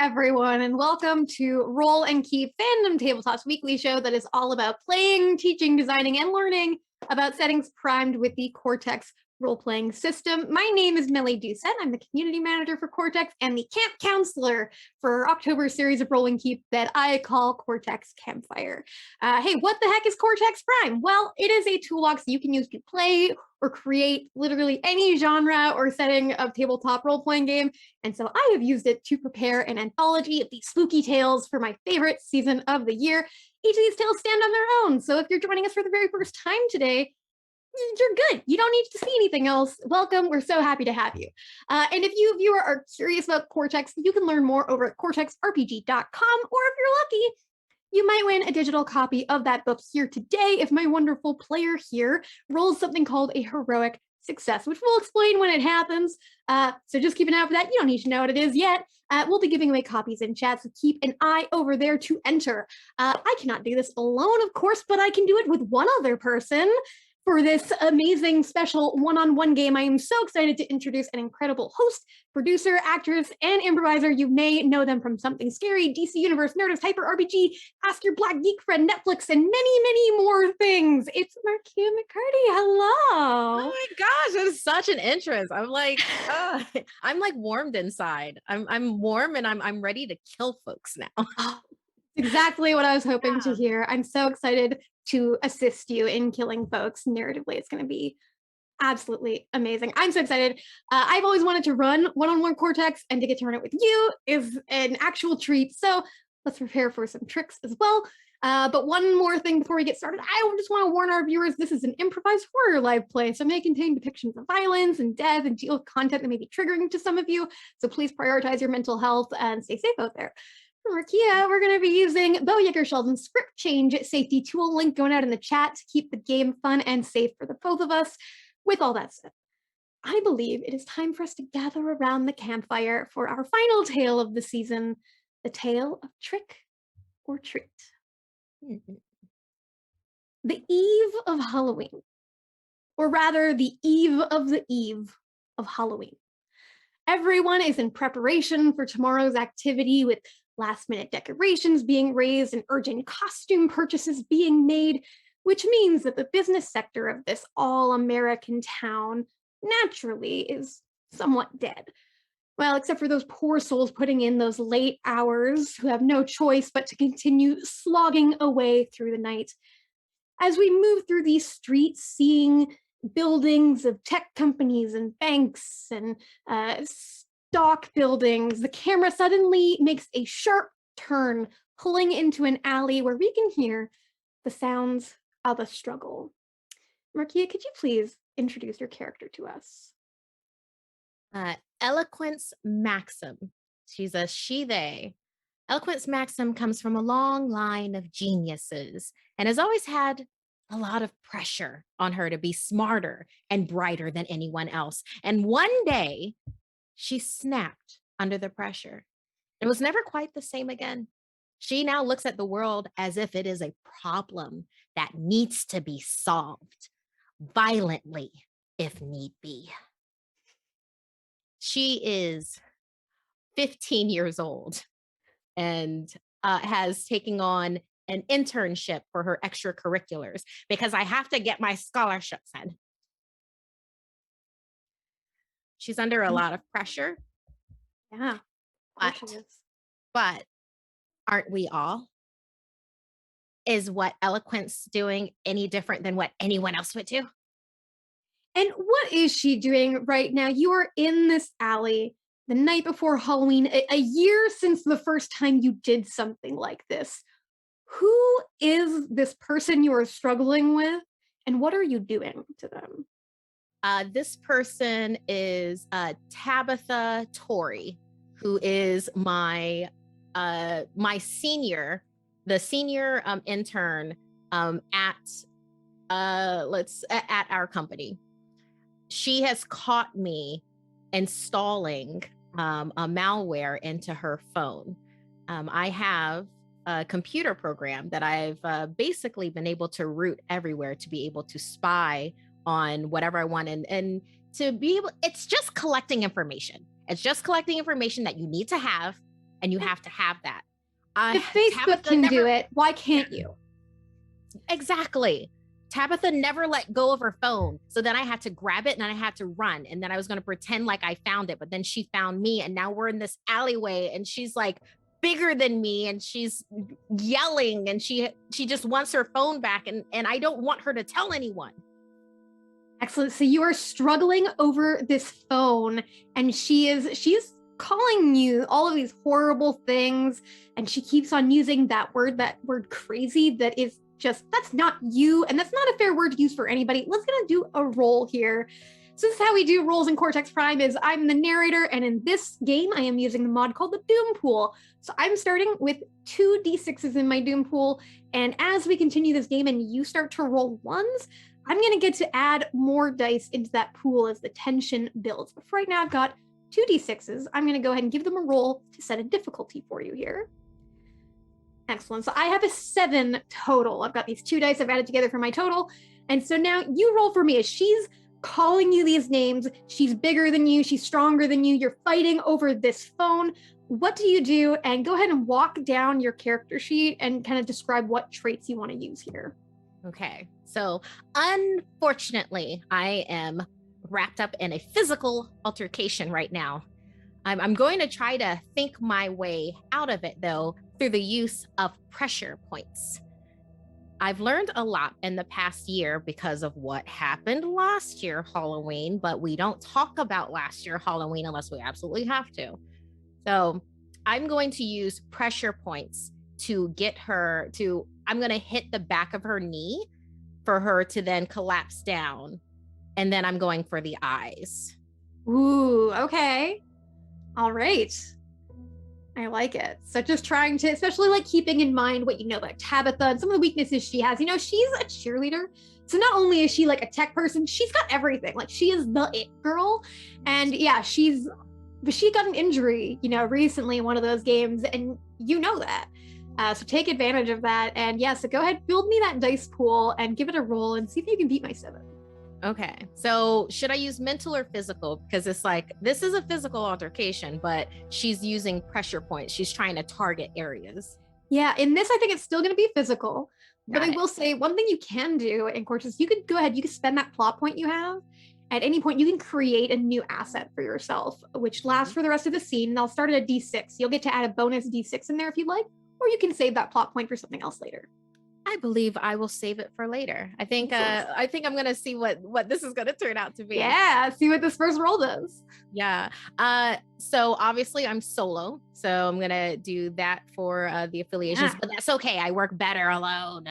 everyone, and welcome to Roll and Keep Fandom Tabletop's weekly show that is all about playing, teaching, designing, and learning about settings primed with the Cortex role-playing system. My name is Mellie Doucette. I'm the community manager for Cortex and the camp counselor for October's series of Roll and Keep that I call Cortex Campfire. Hey, what the heck is Cortex Prime? Well, it is a toolbox you can use to play or create literally any genre or setting of tabletop role-playing game. And so I have used it to prepare an anthology of these spooky tales for my favorite season of the year. Each of these tales stand on their own. So if you're joining us for the very first time today, you're good. You don't need to see anything else. Welcome. We're so happy to have you. And if you viewer are curious about Cortex, you can learn more over at cortexrpg.com, or if you're lucky, you might win a digital copy of that book here today if my wonderful player here rolls something called a heroic success, which we'll explain when it happens. So just keep an eye out for that. You don't need to know what it is yet. We'll be giving away copies in chat, so keep an eye over there to enter. I cannot do this alone, of course, but I can do it with one other person. For this amazing special one-on-one game, I am so excited to introduce an incredible host, producer, actress, and improviser. You may know them from Something Scary, DC Universe, Nerdist, HyperRPG, Ask Your Black Geek Friend, Netflix, and many, many more things. It's Markeia McCarty. Hello. Oh my gosh, that is such an interest. I'm like, I'm like warmed inside. I'm warm and I'm ready to kill folks now. Exactly what I was hoping to hear. I'm so excited to assist you in killing folks narratively. It's going to be absolutely amazing. I'm so excited. I've always wanted to run one-on-one Cortex, and to get to run it with you is an actual treat. So let's prepare for some tricks as well. But one more thing before we get started, I just want to warn our viewers, this is an improvised horror live play, so it may contain depictions of violence and death and deal with content that may be triggering to some of you. So please prioritize your mental health and stay safe out there. For Markeia, we're going to be using Bo Yeager-Sheldon's script change safety tool, link going out in the chat to keep the game fun and safe for the both of us. With all that said, I believe it is time for us to gather around the campfire for our final tale of the season, the tale of Trick or Treat. The eve of Halloween, or rather the eve of Halloween. Everyone is in preparation for tomorrow's activity, with last-minute decorations being raised and urgent costume purchases being made, which means that the business sector of this all-American town naturally is somewhat dead. Well, except for those poor souls putting in those late hours who have no choice but to continue slogging away through the night. As we move through these streets, seeing buildings of tech companies and banks and stock buildings, the camera suddenly makes a sharp turn, pulling into an alley where we can hear the sounds of a struggle. Markeia, could you please introduce your character to us? Eloquence Maxim. She's a she-they. Eloquence Maxim comes from a long line of geniuses and has always had a lot of pressure on her to be smarter and brighter than anyone else. And one day, she snapped under the pressure. It was never quite the same again. She now looks at the world as if it is a problem that needs to be solved violently, if need be. She is 15 years old and has taken on an internship for her extracurriculars because I have to get my scholarships in. She's under a lot of pressure. Yeah. But aren't we all? Is what Eloquence doing any different than what anyone else would do? And what is she doing right now? You are in this alley the night before Halloween, a year since the first time you did something like this. Who is this person you are struggling with, and what are you doing to them? This person is Tabitha Torrey, who is my senior, the senior intern at our company. She has caught me installing a malware into her phone. I have a computer program that I've basically been able to root everywhere to be able to spy on whatever I want and to be able, it's just collecting information. It's just collecting information that you need to have and you have to have that. If Facebook can do it, why can't you? Exactly. Tabitha never let go of her phone. So then I had to grab it and then I had to run. And then I was going to pretend like I found it, but then she found me. And now we're in this alleyway and she's like bigger than me and she's yelling and she just wants her phone back. And I don't want her to tell anyone. Excellent. So you are struggling over this phone and she's calling you all of these horrible things. And she keeps on using that word crazy that is that's not you. And that's not a fair word to use for anybody. Let's gonna do a roll here. So this is how we do rolls in Cortex Prime is I'm the narrator. And in this game, I am using the mod called the Doom Pool. So I'm starting with 2 D6s in my Doom Pool. And as we continue this game and you start to roll ones, I'm gonna get to add more dice into that pool as the tension builds. But for right now, I've got 2 D6s. I'm gonna go ahead and give them a roll to set a difficulty for you here. Excellent. So I have a 7 total. I've got these 2 dice I've added together for my total. And so now you roll for me as she's calling you these names. She's bigger than you. She's stronger than you. You're fighting over this phone. What do you do? And go ahead and walk down your character sheet and kind of describe what traits you want to use here. Okay. So unfortunately, I am wrapped up in a physical altercation right now. I'm going to try to think my way out of it, though, through the use of pressure points. I've learned a lot in the past year because of what happened last year Halloween, but we don't talk about last year Halloween unless we absolutely have to. So I'm going to use pressure points to get her to, I'm going to hit the back of her knee for her to then collapse down. And then I'm going for the eyes. Ooh, okay. All right. I like it. So just trying to, especially like keeping in mind what you know, like Tabitha and some of the weaknesses she has. You know, she's a cheerleader. So not only is she like a tech person, she's got everything. Like she is the it girl. And yeah, she got an injury, you know, recently in one of those games. And you know that. So take advantage of that. And yeah, so go ahead, build me that dice pool and give it a roll and see if you can beat my 7. Okay. So should I use mental or physical? Because it's like, this is a physical altercation, but she's using pressure points. She's trying to target areas. Yeah. In this, I think it's still going to be physical. But I will say one thing you can do in Cortex, you could go ahead, you can spend that plot point you have. At any point, you can create a new asset for yourself, which lasts for the rest of the scene. And I'll start at a D6. You'll get to add a bonus D6 in there if you'd like, or you can save that plot point for something else later. I believe I will save it for later. I think I'm gonna see what this is gonna turn out to be. Yeah, see what this first roll does. Yeah. So obviously I'm solo, so I'm gonna do that for the affiliations, but that's okay. I work better alone.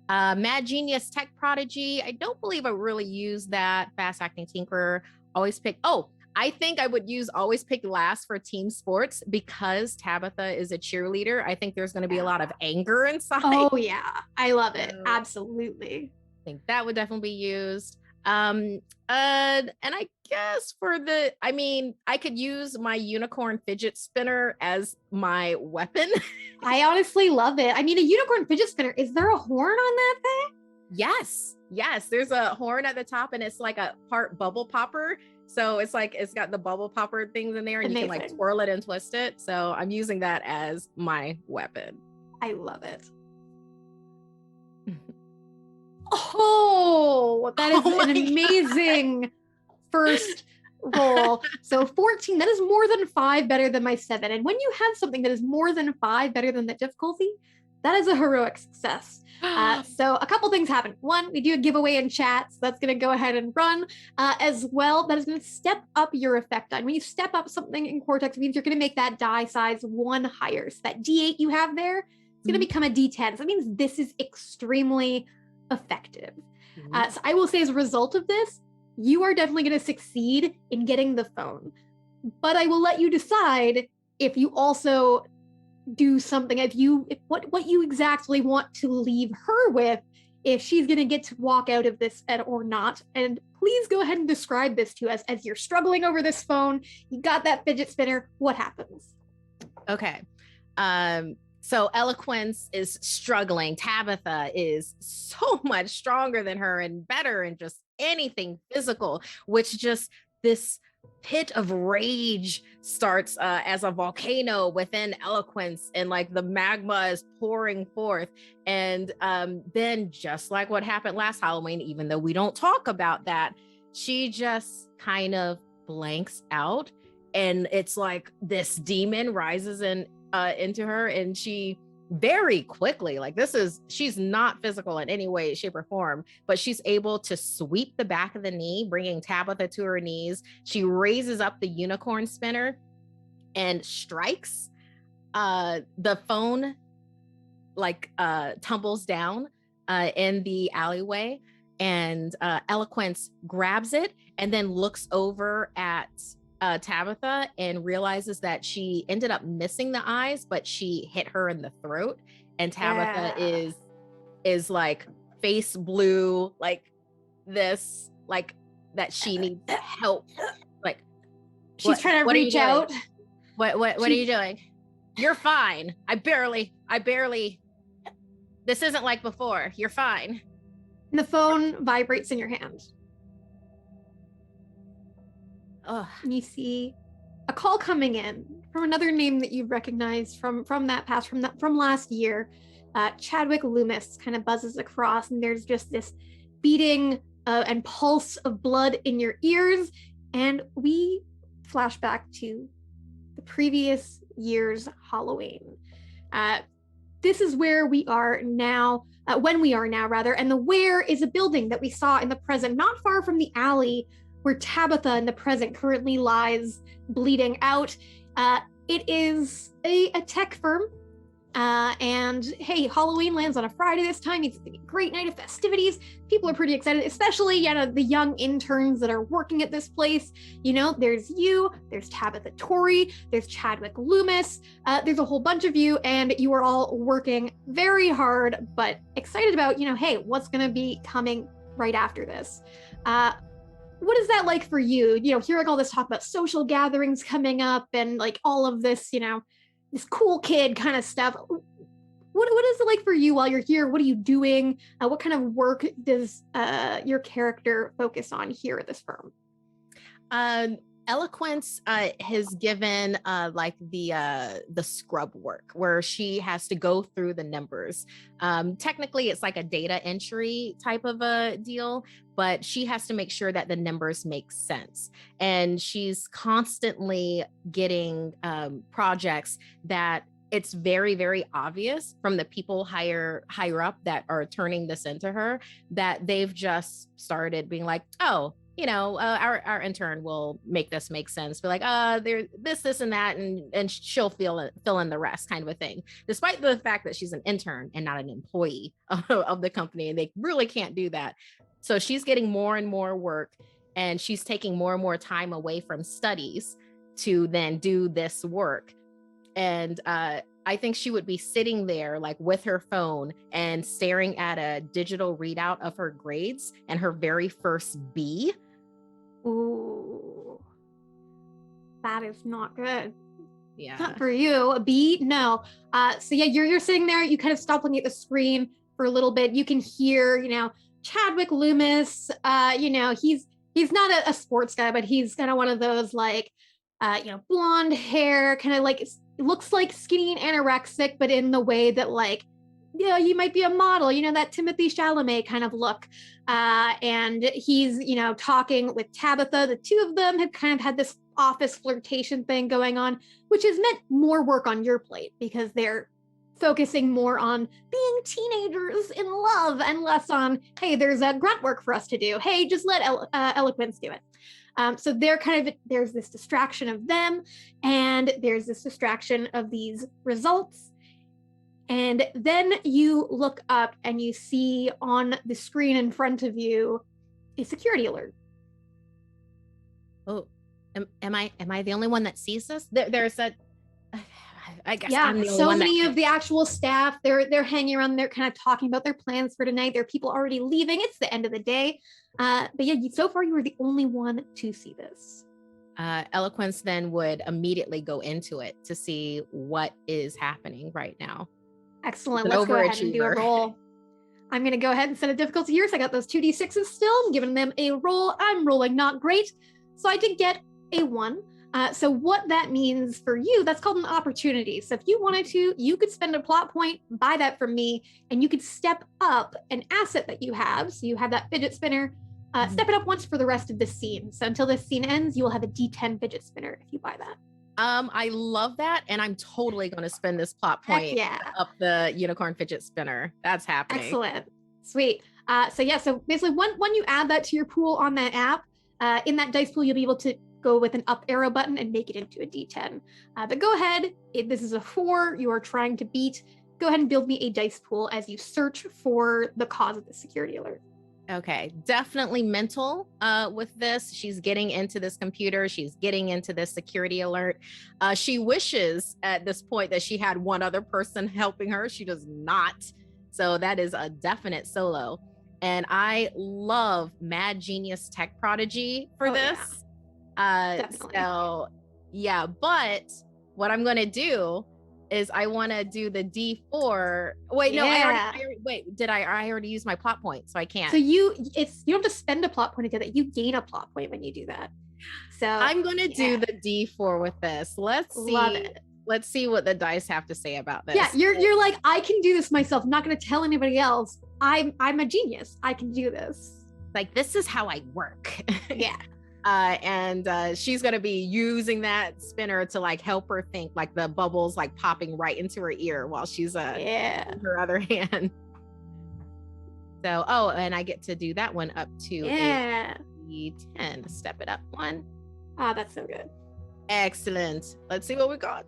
Mad Genius Tech Prodigy. I don't believe I really use that. Fast Acting Tinkerer. Always pick. Oh, I think I would use always pick last for team sports because Tabitha is a cheerleader. I think there's going to be a lot of anger inside. Oh yeah, I love it. Absolutely. I think that would definitely be used. And I guess I could use my unicorn fidget spinner as my weapon. I honestly love it. I mean, a unicorn fidget spinner, is there a horn on that thing? Yes. There's a horn at the top and it's like a part bubble popper. So it's like, it's got the bubble popper things in there and you can like twirl it and twist it. So I'm using that as my weapon. I love it. Oh, that is an amazing first roll. So 14, that is more than 5 better than my 7. And when you have something that is more than 5 better than the difficulty, that is a heroic success. So a couple things happen. One, we do a giveaway in chat, so that's going to go ahead and run. As well, that is going to step up your effect die. When you step up something in Cortex, it means you're going to make that die size 1 higher. So that D8 you have there, it's going to become a D10. So that means this is extremely effective. So I will say as a result of this, you are definitely going to succeed in getting the phone. But I will let you decide if you also do something, what you exactly want to leave her with, if she's going to get to walk out of this or not. And please go ahead and describe this to us as you're struggling over this phone. You got that fidget spinner. What happens? Okay. So Eloquence is struggling. Tabitha is so much stronger than her and better and just anything physical, which just this pit of rage starts as a volcano within Eloquence, and like the magma is pouring forth. And then, just like what happened last Halloween, even though we don't talk about that, she just kind of blanks out, and it's like this demon rises into her, and she very quickly, like she's not physical in any way, shape, or form, but she's able to sweep the back of the knee, bringing Tabitha to her knees. She raises up the unicorn spinner and strikes. The phone tumbles down in the alleyway, and Eloquence grabs it and then looks over at Tabitha and realizes that she ended up missing the eyes, but she hit her in the throat, and Tabitha is like face blue, like this, like that she needs help. Like she's trying to reach out. What are you doing? You're fine. I barely. This isn't like before. You're fine. And the phone vibrates in your hand. And you see a call coming in from another name that you recognize from last year. Chadwick Loomis kind of buzzes across, and there's just this beating and pulse of blood in your ears. And we flash back to the previous year's Halloween. This is where we are now, when we are now rather, and the where is a building that we saw in the present, not far from the alley where Tabitha in the present currently lies bleeding out. It is a tech firm. And hey, Halloween lands on a Friday this time. It's a great night of festivities. People are pretty excited, especially the young interns that are working at this place. There's you, there's Tabitha Torrey, there's Chadwick Loomis. There's a whole bunch of you, and you are all working very hard, but excited about, hey, what's going to be coming right after this. What is that like for you? Hearing all this talk about social gatherings coming up and like all of this, this cool kid kind of stuff. What is it like for you while you're here? What are you doing? What kind of work does your character focus on here at this firm? Eloquence has given the scrub work where she has to go through the numbers. Technically, it's like a data entry type of a deal, but she has to make sure that the numbers make sense. And she's constantly getting projects that it's very, very obvious from the people higher up that are turning this into her that they've just started being like, oh, our intern will make this make sense. Be like, there, this, and that, and she'll fill in the rest, kind of a thing. Despite the fact that she's an intern and not an employee of the company, and they really can't do that. So she's getting more and more work, and she's taking more and more time away from studies to then do this work. And I think she would be sitting there like with her phone and staring at a digital readout of her grades and her very first B. Ooh, that is not good. Yeah, not for you. A B, no. So yeah, you're sitting there. You kind of stop looking at the screen for a little bit. You can hear, Chadwick Loomis. He's not a sports guy, but he's kind of one of those like, blonde hair, kind of like looks like skinny and anorexic, but in the way that like, you might be a model, that Timothy Chalamet kind of look. And he's, talking with Tabitha. The two of them have kind of had this office flirtation thing going on, which has meant more work on your plate because they're focusing more on being teenagers in love and less on, hey, there's a grunt work for us to do. Hey, just let Eloquence do it. So there's this distraction of them, and there's this distraction of these results. And then you look up and you see on the screen in front of you a security alert. Oh, am I the only one that sees this? There's a, I guess. Yeah, I'm the only so one many of the actual staff, they're hanging around, they're kind of talking about their plans for tonight. There are people already leaving. It's the end of the day. But yeah, so far you were the only one to see this. Eloquence then would immediately go into it to see what is happening right now. Excellent. Let's go ahead and do a roll. I'm going to go ahead and set a difficulty here. So I got those 2d6s still. I'm giving them a roll. I'm rolling not great. So I did get a 1. So what that means for you, that's called an opportunity. So if you wanted to, you could spend a plot point, buy that from me, and you could step up an asset that you have. So you have that fidget spinner, step it up once for the rest of the scene. So until this scene ends, you will have a D10 fidget spinner if you buy that. I love that, and I'm totally going to spend this plot point up the unicorn fidget spinner. That's happening. Excellent. Sweet. So basically when you add that to your pool on that app, in that dice pool, you'll be able to go with an up arrow button and make it into a D10. But go ahead, this is a 4 you are trying to beat. Go ahead and build me a dice pool as you search for the cause of the security alert. Okay, definitely mental with this. She's getting into this computer. She's getting into this security alert. She wishes at this point that she had one other person helping her. She does not. So that is a definite solo. And I love Mad Genius Tech Prodigy for this. Definitely. So yeah, but what I'm going to do is I want to do the D4. Wait, no, I already use my plot point, so I can't. So you don't have to spend a plot point to get it. You gain a plot point when you do that. So I'm going to do the D4 with this. Let's see. Love it. Let's see what the dice have to say about this. Yeah, you're like, I can do this myself. I'm not going to tell anybody else. I'm a genius. I can do this. Like, this is how I work. Yeah. And she's going to be using that spinner to like help her think, like the bubbles like popping right into her ear while she's her other hand. So, and I get to do that one up to a D10. Step it up 1. Ah, that's so good. Excellent. Let's see what we got.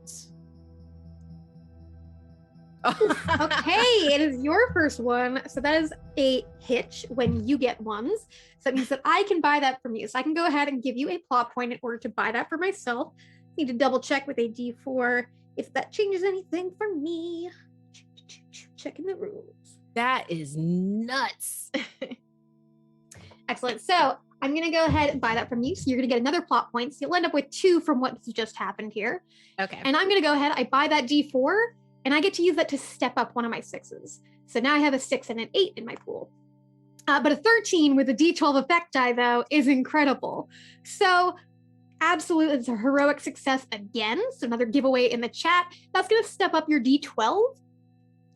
Okay, it is your first one. So that is a hitch when you get ones. So that means that I can buy that from you. So I can go ahead and give you a plot point in order to buy that for myself. Need to double check with a D4 if that changes anything for me. Checking the rules. That is nuts. Excellent. So I'm going to go ahead and buy that from you. So you're going to get another plot point. So you'll end up with 2 from what's just happened here. Okay. And I'm going to go ahead. I buy that D4 and I get to use that to step up one of my 6s. So now I have a 6 and an 8 in my pool. But a 13 with a D12 effect die, though, is incredible. So absolutely, it's a heroic success again. So another giveaway in the chat. That's going to step up your D12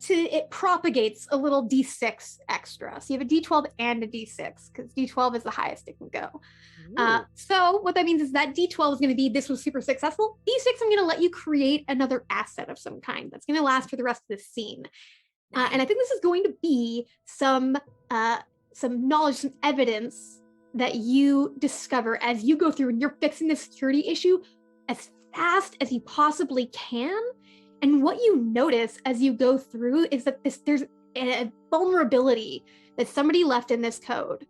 it propagates a little D6 extra. So you have a D12 and a D6 because D12 is the highest it can go. So what that means is that D12 is going to be, this was super successful. D6, I'm going to let you create another asset of some kind that's going to last for the rest of the scene. And I think this is going to be some knowledge, some evidence that you discover as you go through and you're fixing the security issue as fast as you possibly can. And what you notice as you go through is that there's a vulnerability that somebody left in this code.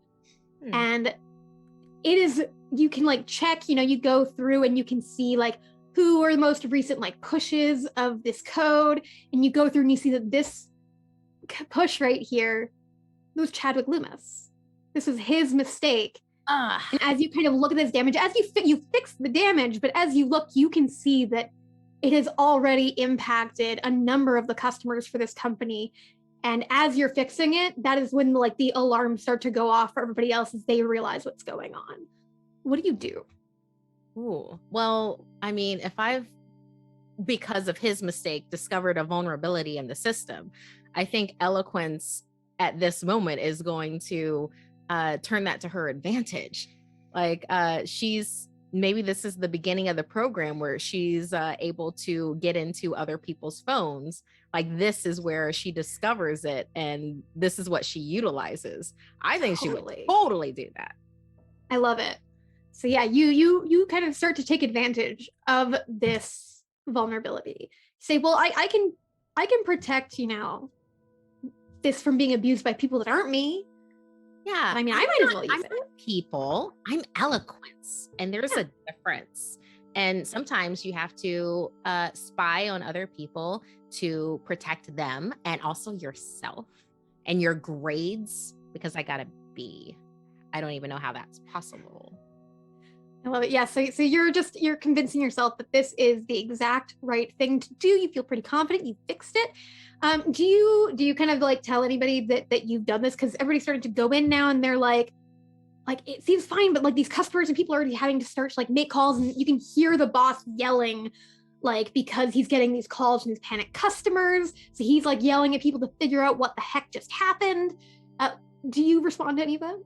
And it is, you can like check, you go through and you can see like who are the most recent like pushes of this code. And you go through and you see that this push right here, it was Chadwick Loomis. This was his mistake. And as you kind of look at this damage, as you fix the damage, but as you look, you can see that it has already impacted a number of the customers for this company. And as you're fixing it, that is when like the alarms start to go off for everybody else as they realize what's going on. What do you do? Ooh, well, I mean, if I've, because of his mistake, discovered a vulnerability in the system, I think Eloquence at this moment is going to turn that to her advantage. Like maybe this is the beginning of the program where she's able to get into other people's phones. Like this is where she discovers it and this is what she utilizes. I think she would totally do that. I love it. So yeah, you kind of start to take advantage of this vulnerability. Say, well, I can protect, this from being abused by people that aren't me. Yeah. I mean, I might as well use it. People, I'm Eloquence, and there's a difference. And sometimes you have to spy on other people to protect them and also yourself and your grades, because I got a B. I don't even know how that's possible. I love it. Yeah. So you're convincing yourself that this is the exact right thing to do. You feel pretty confident. You fixed it. Do you kind of like tell anybody that you've done this? Because everybody's starting to go in now and they're like, like it seems fine, but like these customers and people are already having to start to like make calls, and you can hear the boss yelling, like because he's getting these calls from these panicked customers. So he's like yelling at people to figure out what the heck just happened. Do you respond to any of that?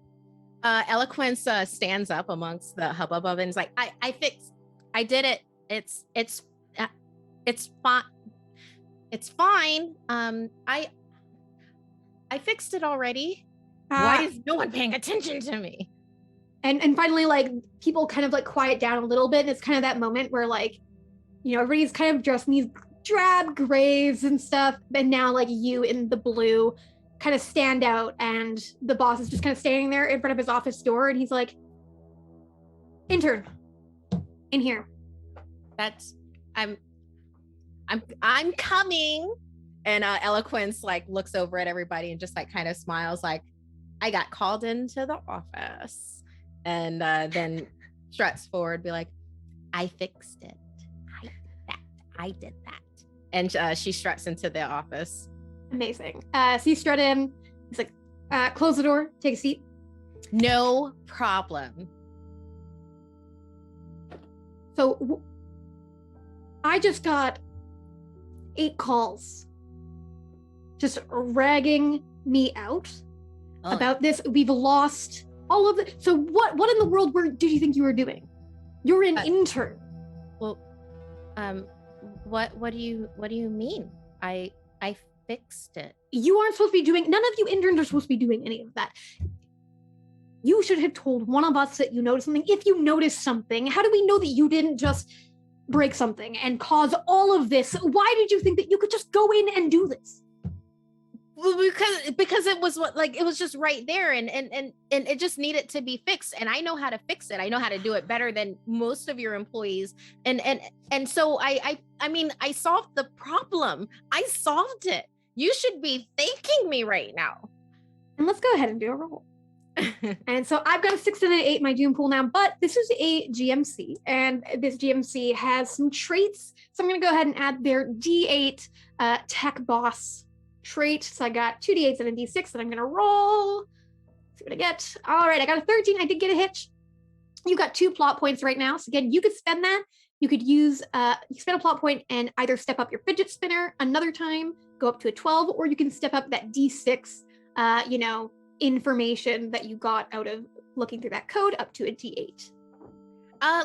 Eloquence stands up amongst the hubbub and is like, I did it. It's fine. It's fine. I fixed it already. Why is no one paying attention to me? And finally, like people kind of like quiet down a little bit. And it's kind of that moment where like, you know, everybody's kind of dressed in these drab grays and stuff. And now like you in the blue kind of stand out, and the boss is just kind of standing there in front of his office door, and he's like, intern, in here. I'm coming. And Eloquence like looks over at everybody and just like kind of smiles like, I got called into the office. And then struts forward, be like, I fixed it. I did that. And she struts into the office. Amazing. So you strut in. He's like, close the door, take a seat. No problem. So I just got 8 calls just ragging me out about this. We've lost all of it. So what in the world did you think you were doing? You're an intern. Well, what do you mean? I fixed it. You aren't supposed to be doing, none of you interns are supposed to be doing any of that. You should have told one of us that you noticed something. If you noticed something, how do we know that you didn't just break something and cause all of this? Why did you think that you could just go in and do this? Well, because it was it was just right there, and it just needed to be fixed, and I know how to fix it. I know how to do it better than most of your employees, and so I mean I solved the problem. I solved it. You should be thanking me right now. And let's go ahead and do a roll. And so I've got a 6 and an 8 in my Doom pool now, but this is a GMC, and this GMC has some traits. So I'm going to go ahead and add their D8 tech boss trait. So I got 2 D8s and a D6 that I'm going to roll. Let's see what I get. All right, I got a 13. I did get a hitch. You got 2 plot points right now. So again, you could spend that. You could use, you spend a plot point and either step up your fidget spinner another time, go up to a 12, or you can step up that D6, you know, information that you got out of looking through that code up to a D8.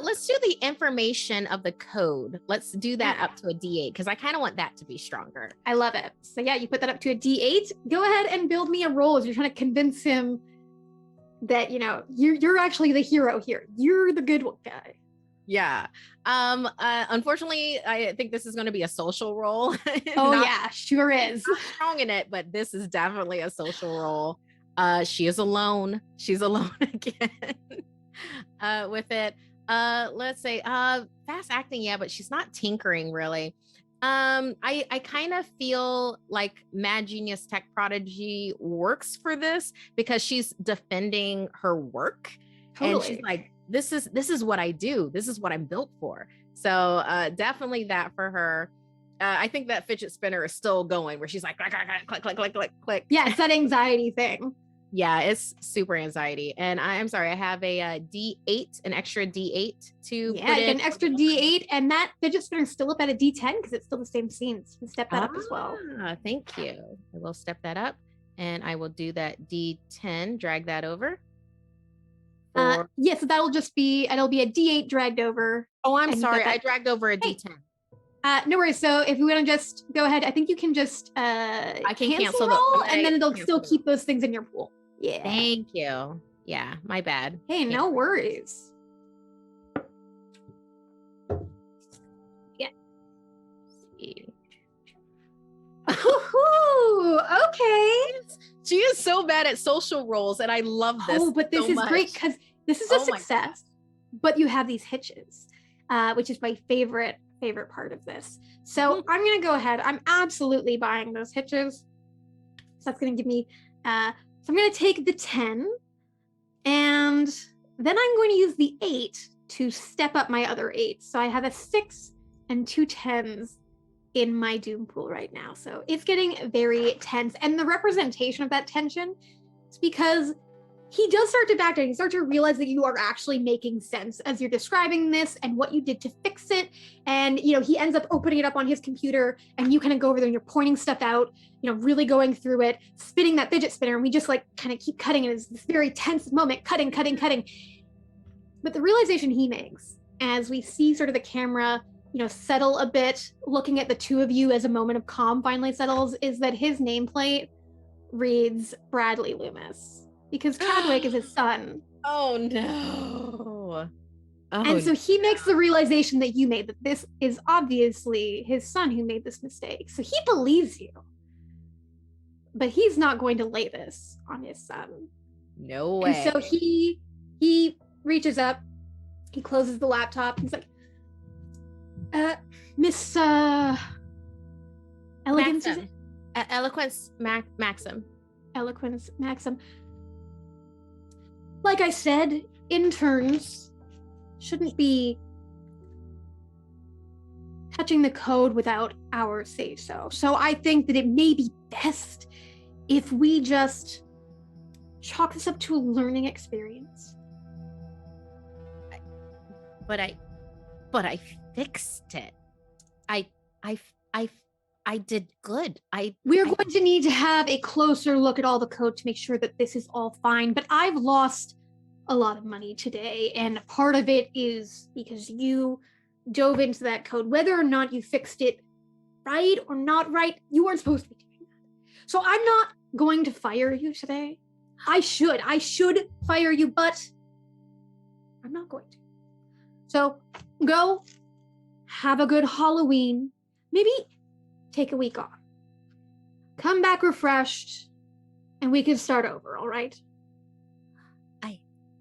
Let's do the information of the code. Let's do that up to a D8 because I kind of want that to be stronger. I love it. So yeah, you put that up to a D8. Go ahead and build me a roll as you're trying to convince him that, you know, you're actually the hero here. You're the good guy. Yeah. Unfortunately, I think this is going to be a social role. Oh yeah, sure is. Not strong in it, but this is definitely a social role. She is alone. She's alone again with it. Let's say fast acting, yeah, but she's not tinkering really. I kind of feel like Mad Genius Tech Prodigy works for this because she's defending her work. Totally. And she's like, this is what I do. This is what I'm built for. So definitely that for her. I think that fidget spinner is still going where she's like, click, click, click, click, click, click. Yeah, it's that anxiety thing. Yeah, it's super anxiety. And I'm sorry, I have a D8, an extra D8 to put in. An extra D8, and that fidget spinner is still up at a D10 because it's still the same scene. So you can step that up as well. Thank you. I will step that up, and I will do that D10, drag that over. Yeah, so that'll just be, it'll be a D8 dragged over. Oh, I'm sorry, I dragged over a D10. No worries. So if we want to just go ahead, I think you can just I can cancel roll, and then it'll still keep those things in your pool. Yeah. Thank you. Yeah, my bad. Hey, no worries. Yeah. Okay. She is so bad at social roles, and I love this. Oh, but this is great because this is a success. But you have these hitches, which is my favorite part of this. So I'm gonna go ahead. I'm absolutely buying those hitches. So that's gonna give me. So I'm gonna take the 10, and then I'm going to use the 8 to step up my other 8. So I have a 6 and 2 10s in my Doom pool right now. So it's getting very tense, and the representation of that tension is because he does start to back down. You start to realize that you are actually making sense as you're describing this and what you did to fix it. And, he ends up opening it up on his computer, and you kind of go over there and you're pointing stuff out, really going through it, spinning that fidget spinner. And we just like kind of keep cutting. And it's this very tense moment, cutting. But the realization he makes as we see sort of the camera, settle a bit, looking at the two of you as a moment of calm finally settles, is that his nameplate reads Bradley Loomis. Because Chadwick is his son. Oh no. And so he makes the realization that you made, that this is obviously his son who made this mistake. So he believes you. But he's not going to lay this on his son. No way. And so he reaches up, he closes the laptop, he's like, Miss Elegance, is it? Eloquence Maxim. Eloquence Maxim. Like I said, interns shouldn't be touching the code without our say-so. So I think that it may be best if we just chalk this up to a learning experience. But I fixed it. I did good. We're going to need to have a closer look at all the code to make sure that this is all fine. But I've lost a lot of money today, and part of it is because you dove into that code. Whether or not you fixed it right or not right, you weren't supposed to be doing that. So I'm not going to fire you today. I should fire you, but I'm not going to. So go have a good Halloween. Maybe take a week off. Come back refreshed, and we can start over, all right?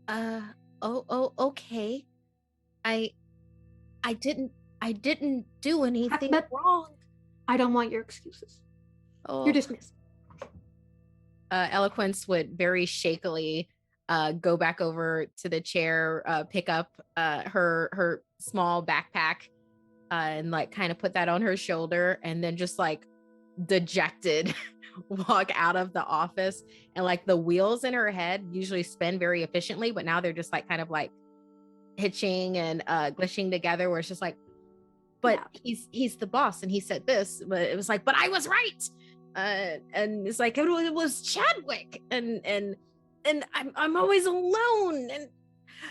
Okay. I didn't do anything wrong. I don't want your excuses. Oh. You're dismissed. Eloquence would very shakily go back over to the chair, pick up her small backpack, and like kind of put that on her shoulder, and then just like dejected walk out of the office. And like the wheels in her head usually spin very efficiently, but now they're just like kind of like hitching and glitching together, where it's just like, but he's the boss and he said this, but it was like, but I was right. And it's like, it was Chadwick, and I'm always alone, and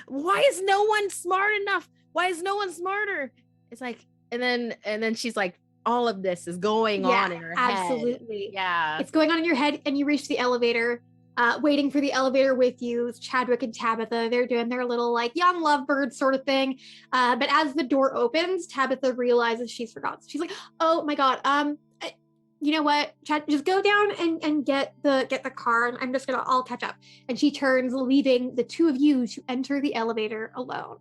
why is no one smart enough? Why is no one smarter? It's like, and then she's like, all of this is going on in her head. Absolutely. Yeah. It's going on in your head, and you reach the elevator, waiting for the elevator with you. It's Chadwick and Tabitha. They're doing their little like young lovebirds sort of thing. But as the door opens, Tabitha realizes she's forgotten. She's like, oh my God. You know what, Chad, just go down and get the car, and I'll catch up. And she turns, leaving the two of you to enter the elevator alone.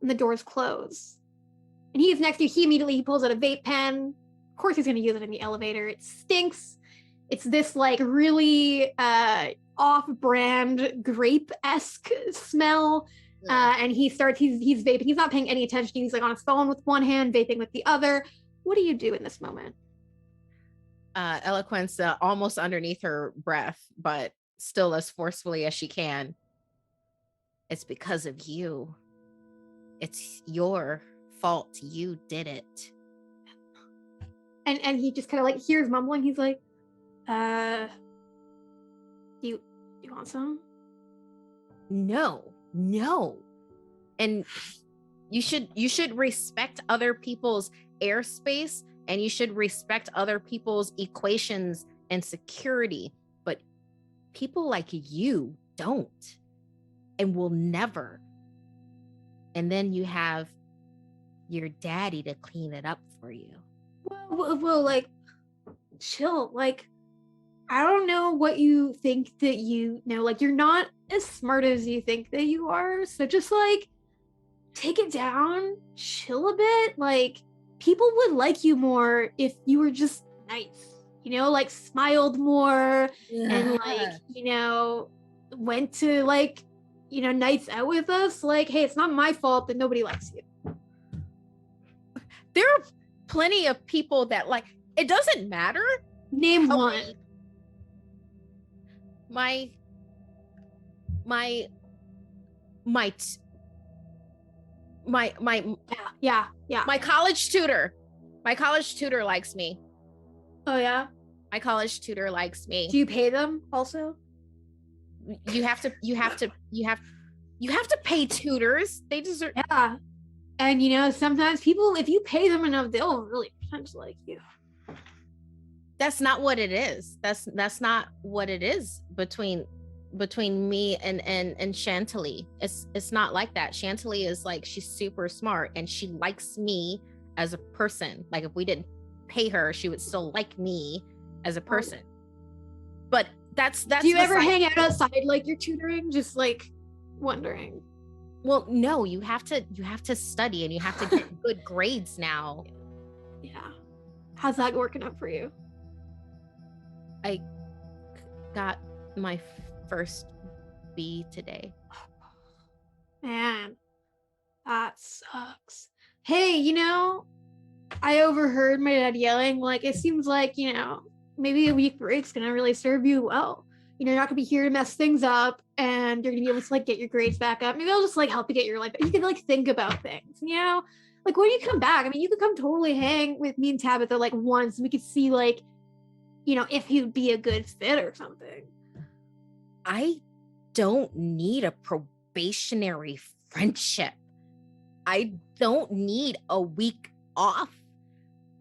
And the doors close. And he's next to you. He pulls out a vape pen. Of course he's going to use it in the elevator. It stinks. It's this like really off-brand grape-esque smell. Yeah. And he's vaping. He's not paying any attention. He's like on his phone with one hand, vaping with the other. What do you do in this moment? Eloquence, almost underneath her breath, but still as forcefully as she can. It's because of you. It's your fault. You did it. And he just kind of like hears mumbling. He's like, do you want some? No. And you should respect other people's airspace, and you should respect other people's equations and security. But people like you don't, and will never. And then you have your daddy to clean it up for you. Well, like, chill. Like, I don't know what you think that you know. Like, you're not as smart as you think that you are. So just like, take it down, chill a bit. Like, people would like you more if you were just nice, like smiled more, and like, went to like, nights out with us. Like, hey, it's not my fault that nobody likes you. There are plenty of people that like, it doesn't matter. Name one. my my t- my Yeah. my college tutor likes me. Oh yeah. My college tutor likes me. Do you pay them also? You have to pay tutors. They deserve. Yeah. And sometimes people, if you pay them enough, they'll really potentially like you. That's not what it is. That's not what it is between me and Chantilly. It's not like that. Chantilly is like, she's super smart and she likes me as a person. Like if we didn't pay her, she would still like me as a person. But that's do you ever hang out outside like you're tutoring? Just like wondering. Well, no, you have to study and you have to get good grades now. Yeah. How's that working out for you? I got my first B today. Man, that sucks. Hey, I overheard my dad yelling, like, it seems like, maybe a week break's gonna really serve you well. You're not gonna be here to mess things up and you're gonna be able to like get your grades back up. Maybe I'll just like help you get your life. You can like think about things, like when you come back, I mean, you could come totally hang with me and Tabitha like once and we could see like, if you'd be a good fit or something. I don't need a probationary friendship. I don't need a week off.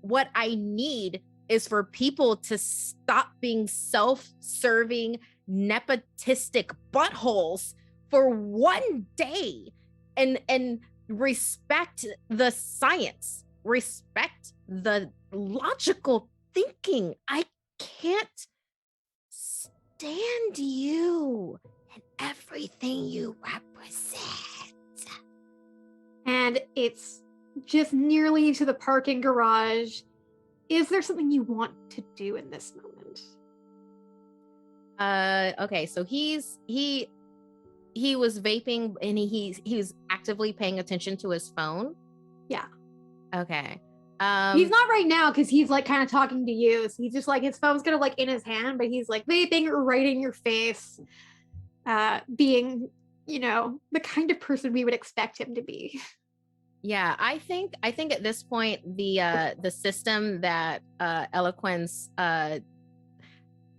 What I need is for people to stop being self-serving, nepotistic buttholes for one day and respect the science, respect the logical thinking. I can't stand you and everything you represent. And it's just nearly to the parking garage. Is there something you want to do in this moment? Okay, so he was vaping and he was actively paying attention to his phone. Yeah. Okay. He's not right now because he's like kind of talking to you. So he's just like his phone's kind of like in his hand, but he's like vaping right in your face, being, the kind of person we would expect him to be. Yeah, I think at this point the system that Eloquence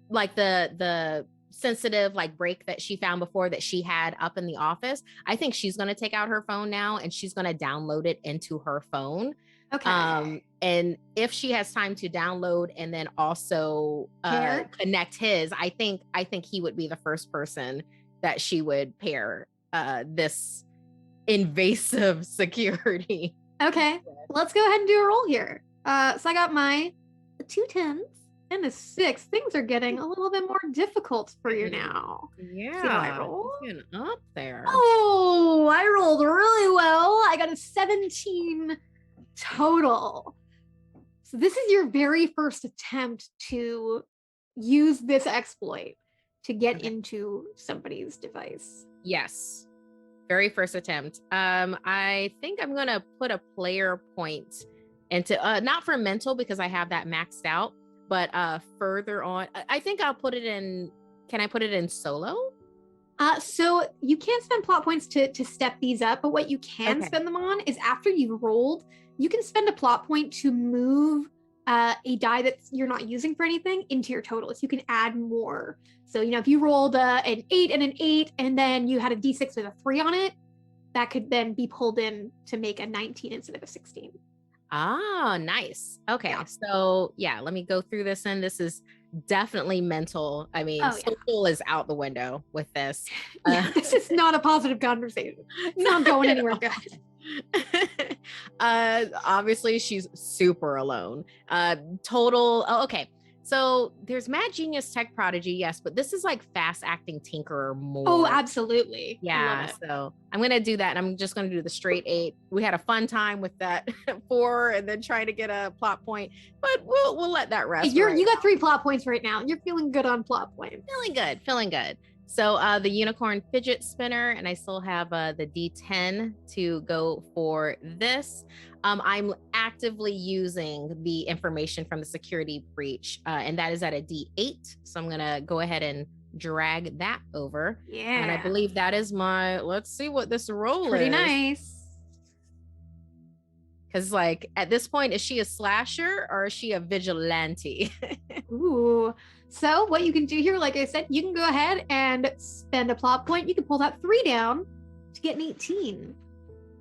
like the sensitive like break that she found before that she had up in the office, I think she's going to take out her phone now and she's going to download it into her phone. Okay. And if she has time to download and then also connect his, I think he would be the first person that she would pair this invasive security. Okay, let's go ahead and do a roll here. So I got my 2 10s and a 6. Things are getting a little bit more difficult for you now. Yeah. See how I roll? It's getting up there. Oh, I rolled really well. I got a 17 total. So this is your very first attempt to use this exploit to get into somebody's device. Yes. Very first attempt. I think I'm gonna put a player point into not for mental because I have that maxed out, but further on, I think I'll put it in. Can I put it in solo? So you can't spend plot points to step these up, but what you can spend them on is after you've rolled, you can spend a plot point to move a die that you're not using for anything into your total. So you can add more. So, if you rolled an 8 and an 8, and then you had a D6 with a 3 on it, that could then be pulled in to make a 19 instead of a 16. Ah, nice. Okay. Yeah. So yeah, let me go through this. And this is definitely mental. I mean, social is out the window with this. This is not a positive conversation. It's not going anywhere good. Obviously she's super alone. Total. Oh, okay. So there's Mad Genius Tech Prodigy, yes, but this is like fast acting tinkerer more. Oh, absolutely. Yeah. So I'm gonna do that, and I'm just gonna do the straight 8. We had a fun time with that 4, and then trying to get a plot point, but we'll let that rest. You got 3 plot points right now. You're feeling good on plot point. Feeling good. So the unicorn fidget spinner, and I still have the D10 to go for this. I'm actively using the information from the security breach, and that is at a D8. So I'm gonna go ahead and drag that over. Yeah. And I believe that is my, let's see what this roll Pretty is. nice. Because like at this point, is she a slasher or is she a vigilante? Ooh. So what you can do here, like I said, you can go ahead and spend a plot point. You can pull that 3 down to get an 18.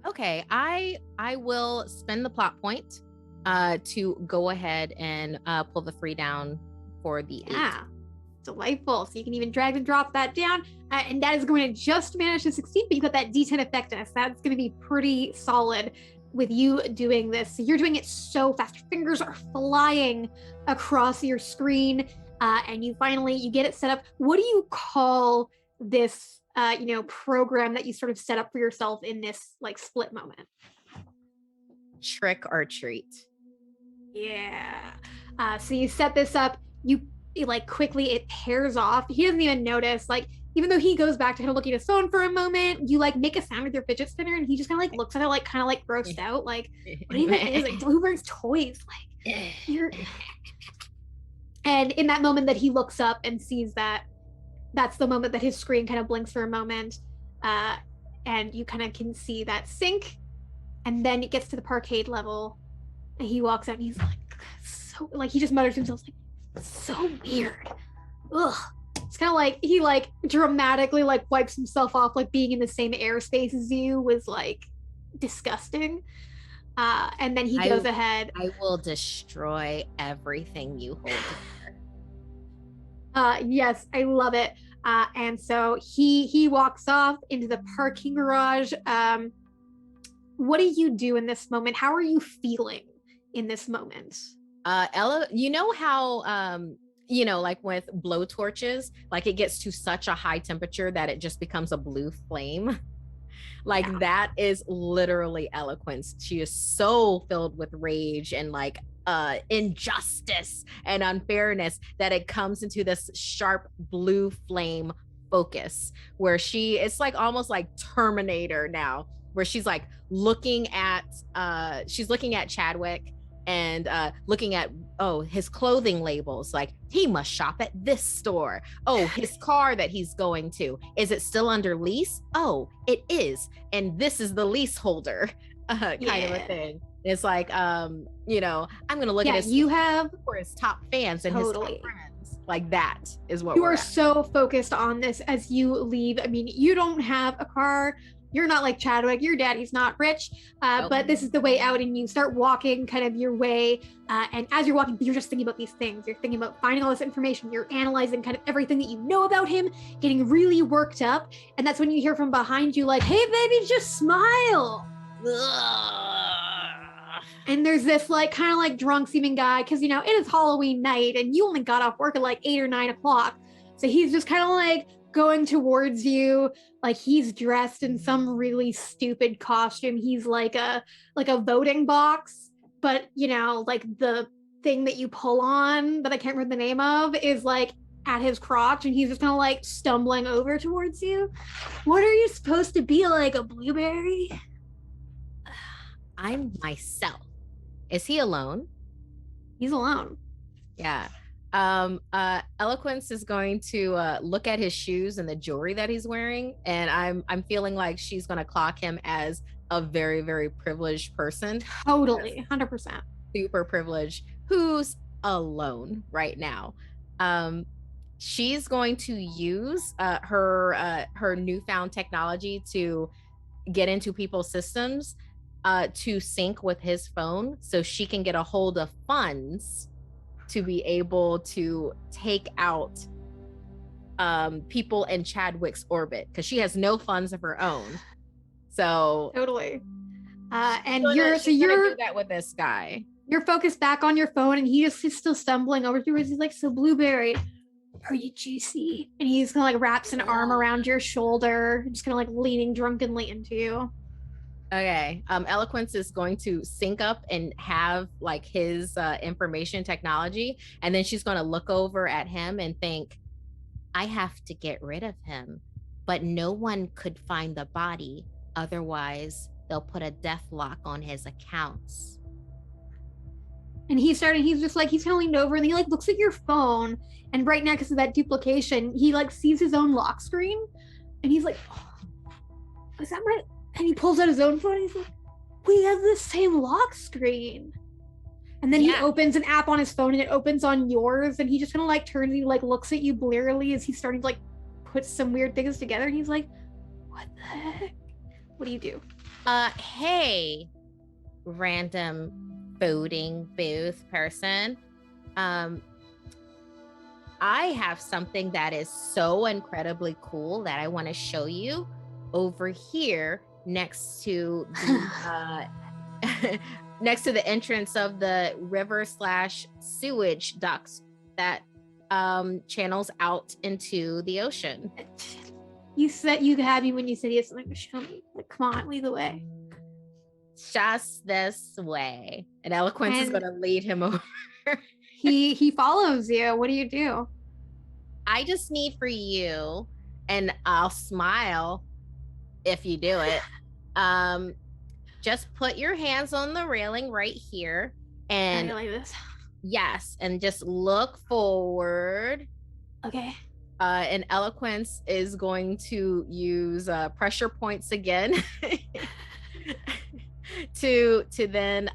Okay, I will spend the plot point to go ahead and pull the 3 down for the 8. Yeah. Delightful. So you can even drag and drop that down. And that is going to just manage to succeed, but you got that D10 effectiveness. That's going to be pretty solid with you doing this. So you're doing it so fast. Your fingers are flying across your screen. And you get it set up. What do you call this, program that you sort of set up for yourself in this like split moment? Trick or treat. Yeah. So you set this up, quickly it pairs off. He doesn't even notice, even though he goes back to kind of looking at his phone for a moment, you make a sound with your fidget spinner and he just kind of looks at it kind of grossed out, what even is who brings toys? You're and in that moment that he looks up and sees that's the moment that his screen kind of blinks for a moment, and you kind of can see that sync, and then it gets to the parkade level and he walks out and he's he just mutters to himself so weird. Ugh. It's kind of he dramatically wipes himself off, being in the same airspace as you was disgusting. And then he goes ahead. I will destroy everything you hold dear. Yes, I love it. And so he walks off into the parking garage. What do you do in this moment? How are you feeling in this moment? Ella, you know how with blowtorches, it gets to such a high temperature that it just becomes a blue flame. Yeah. That is literally Eloquence. She is so filled with rage and injustice and unfairness that it comes into this sharp blue flame focus where it's almost like Terminator now, where she's looking at Chadwick and looking at his clothing labels, he must shop at this store. His car that he's going to, is it still under lease? It is, and this is the leaseholder, kind of a thing. It's I'm gonna look at his for his top fans and totally. His top friends. That is what you are so focused on this as you leave. I mean, you don't have a car. You're not like Chadwick, your daddy's not rich, nope. But this is the way out, and you start walking kind of your way. And as you're walking, you're just thinking about these things. You're thinking about finding all this information. You're analyzing kind of everything that you know about him, getting really worked up. And that's when you hear from behind you, hey, baby, just smile. And there's this kind of drunk seeming guy, because, it is Halloween night and you only got off work at 8 or 9 o'clock. So he's just kind of going towards you, he's dressed in some really stupid costume. He's like a voting box, but the thing that you pull on that I can't remember the name of is at his crotch, and he's just kind of stumbling over towards you. What are you supposed to be, a blueberry? I'm myself. Is he alone? He's alone. Yeah. Eloquence is going to look at his shoes and the jewelry that he's wearing, and I'm feeling like she's going to clock him as a very, very privileged person. Totally, 100%. Super privileged, who's alone right now. She's going to use her newfound technology to get into people's systems to sync with his phone, so she can get a hold of funds to be able to take out people in Chadwick's orbit, because she has no funds of her own. So totally. And you're do that with this guy. You're focused back on your phone, and he's still stumbling over to where he's so blueberry, are you juicy? And he's kind of wraps an arm around your shoulder, just kind of leaning drunkenly into you. Okay. Eloquence is going to sync up and have his information technology, and then she's going to look over at him and think, I have to get rid of him, but no one could find the body. Otherwise, they'll put a death lock on his accounts. And he's just like, he's kind of leaned over and he like looks at your phone, and right next to that duplication, he like sees his own lock screen, and he's like, oh, is that right? And he pulls out his own phone and he's like, we have the same lock screen. And then he opens an app on his phone and it opens on yours, and he just kind of like turns and he like looks at you blearily as he's starting to like put some weird things together, and he's like, what the heck? What do you do? Hey, random voting booth person. I have something that is so incredibly cool that I want to show you over here next to the next to the entrance of the river/sewage ducts that channels out into the ocean. You said you had me when you said you had something to show me. Like, come on, lead the way. Just this way. And Eloquence is going to lead him over. He follows you. What do you do? I just need for you, and I'll smile if you do it. Just put your hands on the railing right here, and like this. Yes, and just look forward. Okay. And Eloquence is going to use pressure points again to then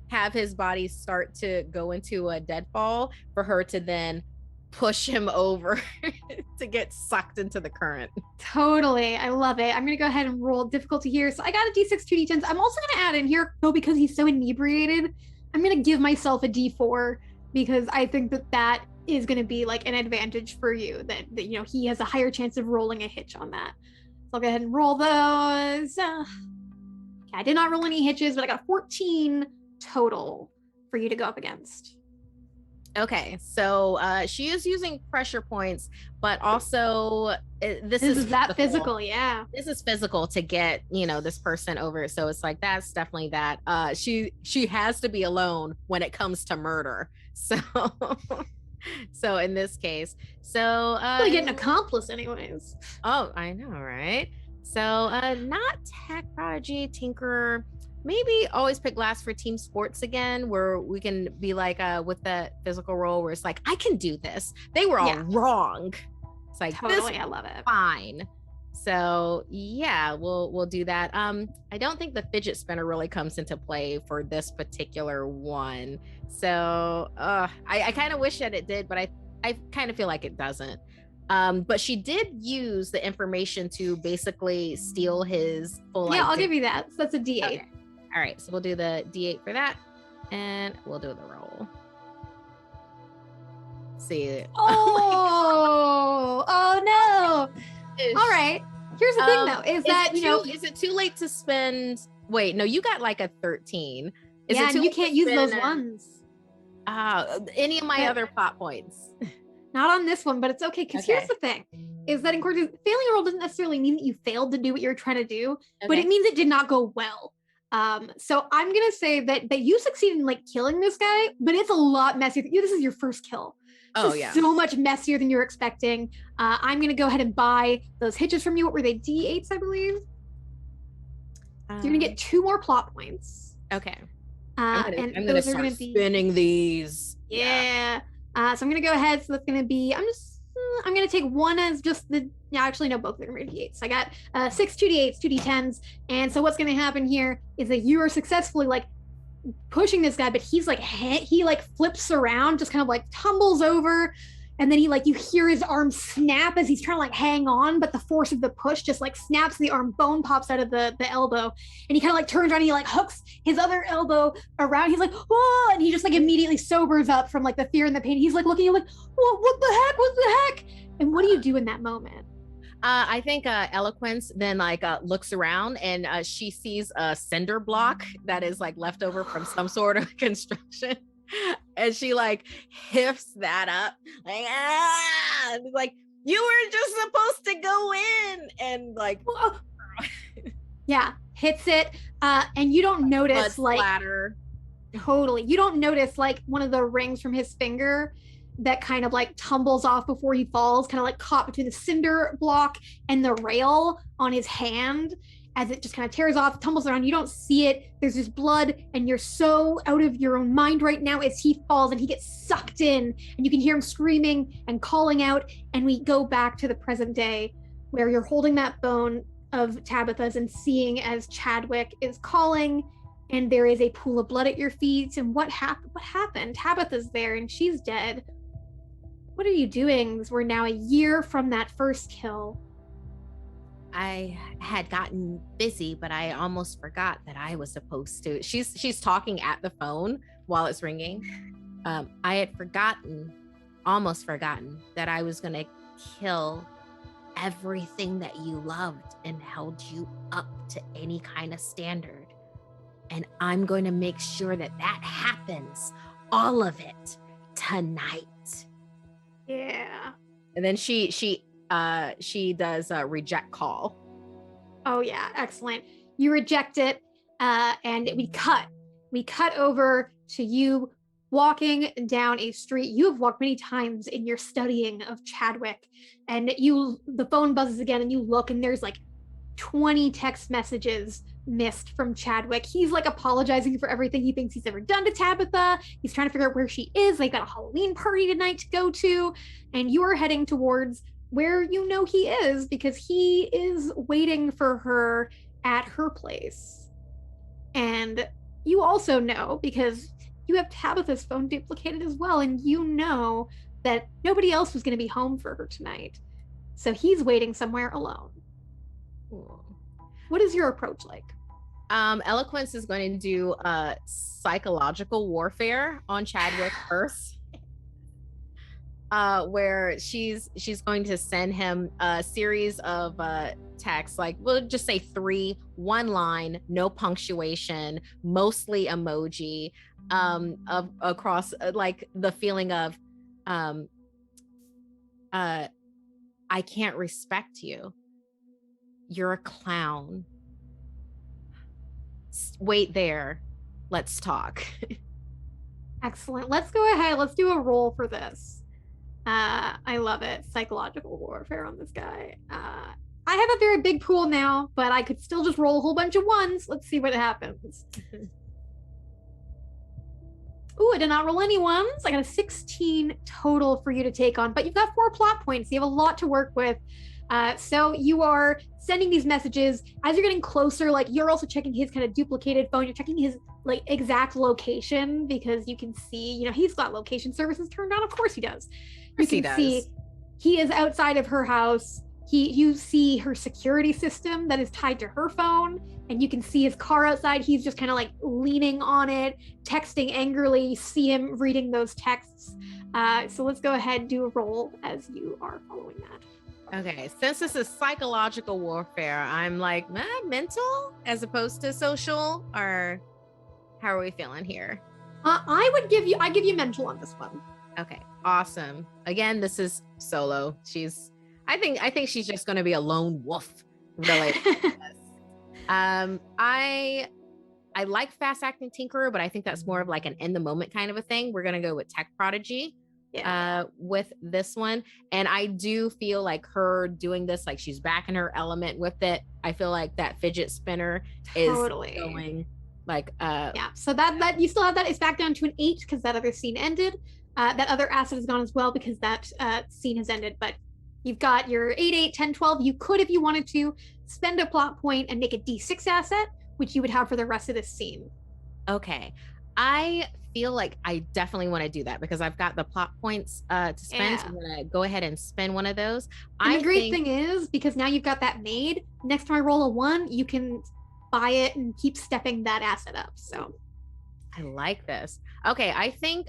have his body start to go into a deadfall for her to then push him over to get sucked into the current. Totally. I love it. I'm going to go ahead and roll difficulty here. So I got a D6, 2D10s. I'm also going to add in here, though, because he's so inebriated, I'm going to give myself a D4 because I think that is going to be like an advantage for you, that you know, he has a higher chance of rolling a hitch on that. So I'll go ahead and roll those. Okay, I did not roll any hitches, but I got 14 total for you to go up against. Okay, so she is using pressure points, but also this is that physical, yeah. This is physical to get, you know, this person over. So it's like, that's definitely that. She has to be alone when it comes to murder. So so in this case, so really get an accomplice anyways. Oh, I know, right? So not tech prodigy, tinkerer. Maybe always pick last for team sports again, where we can be like with the physical role where it's like, I can do this. They were all wrong. It's like, totally, this I love it. Fine. So yeah, we'll do that. I don't think the fidget spinner really comes into play for this particular one. So I kind of wish that it did, but I kind of feel like it doesn't. But she did use the information to basically steal his full. Yeah, I'll give you that. So that's a D8. Okay. All right, so we'll do the D8 for that, and we'll do the roll. See. Oh, oh no. All right. Here's the thing, though, is that, you know, is it too late to spend? Wait, no, you got like a 13. Yeah, and you can't use those ones. Any of my other plot points. Not on this one, but it's okay, because here's the thing, is that in Cortex, failing a roll doesn't necessarily mean that you failed to do what you're trying to do, but it means it did not go well. So I'm gonna say that you succeeded in like killing this guy, but it's a lot messier. This is your first kill. So much messier than you're expecting. I'm gonna go ahead and buy those hitches from you. What were they? D8s, I believe. So you're gonna get 2 more plot points. Okay. And I'm those gonna are gonna start be spinning these. Yeah. So I'm gonna go ahead. So that's gonna be. I'm gonna take one as just the. Yeah, actually, no, both of them are D8s. I got 6 2D8s, 2D10s, and so what's gonna happen here is that you are successfully like pushing this guy, but he's like he like flips around, just kind of like tumbles over, and then he like you hear his arm snap as he's trying to like hang on, but the force of the push just like snaps the arm, bone pops out of the elbow, and he kind of like turns around and he like hooks his other elbow around. He's like, whoa, and he just like immediately sobers up from like the fear and the pain. He's like looking at you like, what the heck? And what do you do in that moment? I think Eloquence then like looks around and she sees a cinder block that is like left over from some sort of construction, and she like hiffs that up like you were just supposed to go in, and like yeah, hits it, and you don't notice like splatter. Totally, you don't notice like one of the rings from his finger that kind of like tumbles off before he falls, kind of like caught between the cinder block and the rail on his hand. as it just kind of tears off, tumbles around. You don't see it. There's this blood, and you're so out of your own mind right now as he falls and he gets sucked in, and you can hear him screaming and calling out. And we go back to the present day where you're holding that bone of Tabitha's and seeing as Chadwick is calling, and there is a pool of blood at your feet. And what happened? Tabitha's there and she's dead. What are you doing? We're now a year from that first kill. I had gotten busy, but I almost forgot that I was supposed to. She's talking at the phone while it's ringing. I had almost forgotten that I was gonna kill everything that you loved and held you up to any kind of standard. And I'm going to make sure that happens, all of it, tonight. Yeah. And then she does a reject call. Oh yeah, excellent. You reject it, and we cut over to you walking down a street. You have walked many times in your studying of Chadwick, and the phone buzzes again, and you look, and there's like 20 text messages missed from Chadwick. He's like apologizing for everything he thinks he's ever done to Tabitha. He's trying to figure out where she is. They got a Halloween party tonight to go to, and you are heading towards where you know he is because he is waiting for her at her place. And you also know, because you have Tabitha's phone duplicated as well, and you know that nobody else was going to be home for her tonight. So he's waiting somewhere alone. Cool. What is your approach like? Eloquence is going to do psychological warfare on Chadwick first. Where she's going to send him a series of texts, like we'll just say 3, one line, no punctuation, mostly emoji, across like the feeling of I can't respect you. You're a clown. Wait there. Let's talk. Excellent. Let's go ahead. Let's do a roll for this. I love it. Psychological warfare on this guy. I have a very big pool now, but I could still just roll a whole bunch of ones. Let's see what happens. Ooh, I did not roll any ones. I got a 16 total for you to take on, but you've got 4 plot points. You have a lot to work with. So you are sending these messages as you're getting closer. Like you're also checking his kind of duplicated phone. You're checking his like exact location because you can see, you know, he's got location services turned on. Of course he does. You can see he is outside of her house. You see her security system that is tied to her phone, and you can see his car outside. He's just kind of like leaning on it, texting angrily. You see him reading those texts. So let's go ahead and do a roll as you are following that. Okay, since this is psychological warfare, I'm like mental as opposed to social, or how are we feeling here? I give you mental on this one. Okay, awesome. Again, this is solo. I think she's just going to be a lone wolf, really. I like fast acting tinkerer, but I think that's more of like an in the moment kind of a thing. We're going to go with tech prodigy. With this one, and I do feel like her doing this, like she's back in her element with it. I feel like that fidget spinner is going like so that you still have that. It's back down to an 8 because that other scene ended. That other asset is gone as well because that scene has ended, but you've got your 8, 8, 10, 12. You could, if you wanted to, spend a plot point and make a D6 asset, which you would have for the rest of this scene. Okay, I feel like I definitely want to do that because I've got the plot points to spend. So I'm gonna go ahead and spend one of those. And the great thing is, because now you've got that made, next time I roll a 1, you can buy it and keep stepping that asset up. So I like this. Okay, I think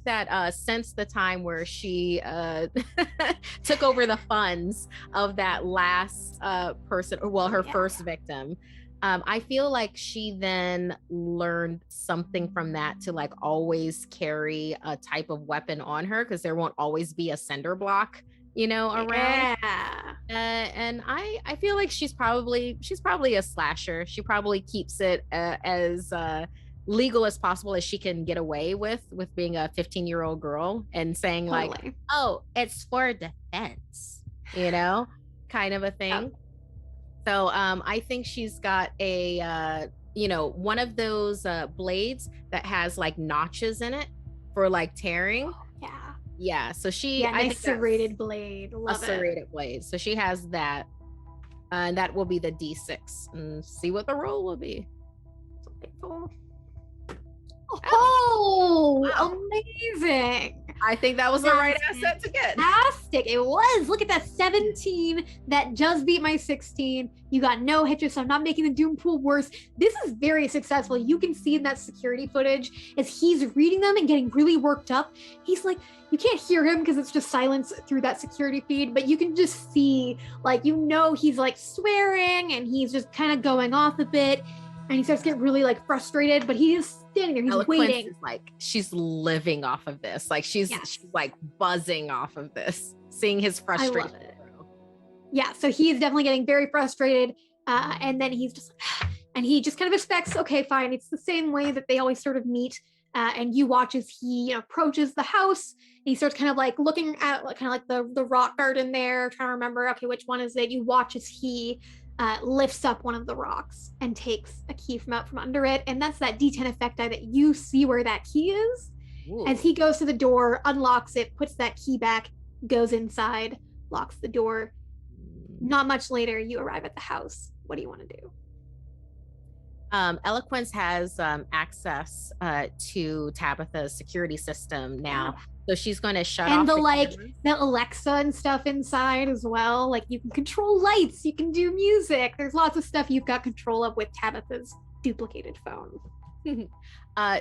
that since the time where she took over the funds of that last person, or her first victim, I feel like she then learned something from that to like always carry a type of weapon on her because there won't always be a cinder block, you know, around. And I feel like she's probably a slasher. She probably keeps it as legal as possible as she can get away with being a 15-year-old girl and saying like, oh, it's for defense, you know, kind of a thing. So I think she's got a one of those blades that has like notches in it for like tearing. Yeah. Yeah. So Yeah, I nice think that's serrated blade. a Love it. serrated blade. So she has that. And that will be the D6. And see what the roll will be. Oh, Wow. amazing. I think that was the right asset to get. Fantastic. It was. Look at that 17 that just beat my 16. You got no hitches, so I'm not making the doom pool worse. This is very successful. You can see in that security footage as he's reading them and getting really worked up. He's like, you can't hear him because it's just silence through that security feed, but you can just see, like, he's like swearing and he's just kind of going off a bit. And he starts to get really like frustrated, but he is standing there. He's Eloquence waiting. is like, she's living off of this. Like she's like buzzing off of this, seeing his frustration. I love it. Yeah, so he's definitely getting very frustrated. And then he's just, and he just kind of expects, okay, fine. It's the same way that they always sort of meet. And you watch as he approaches the house. And he starts kind of like looking at kind of like the rock garden there, trying to remember, okay, which one is it? You watch as he lifts up one of the rocks and takes a key from out from under it. And that's that D10 effect die that you see where that key is. Ooh. As he goes to the door, unlocks it, puts that key back, goes inside, locks the door. Not much later, you arrive at the house. What do you want to do? Eloquence has access to Tabitha's security system now. Yeah. So she's going to shut off the Alexa and stuff inside as well. Like you can control lights, you can do music. There's lots of stuff you've got control of with Tabitha's duplicated phone.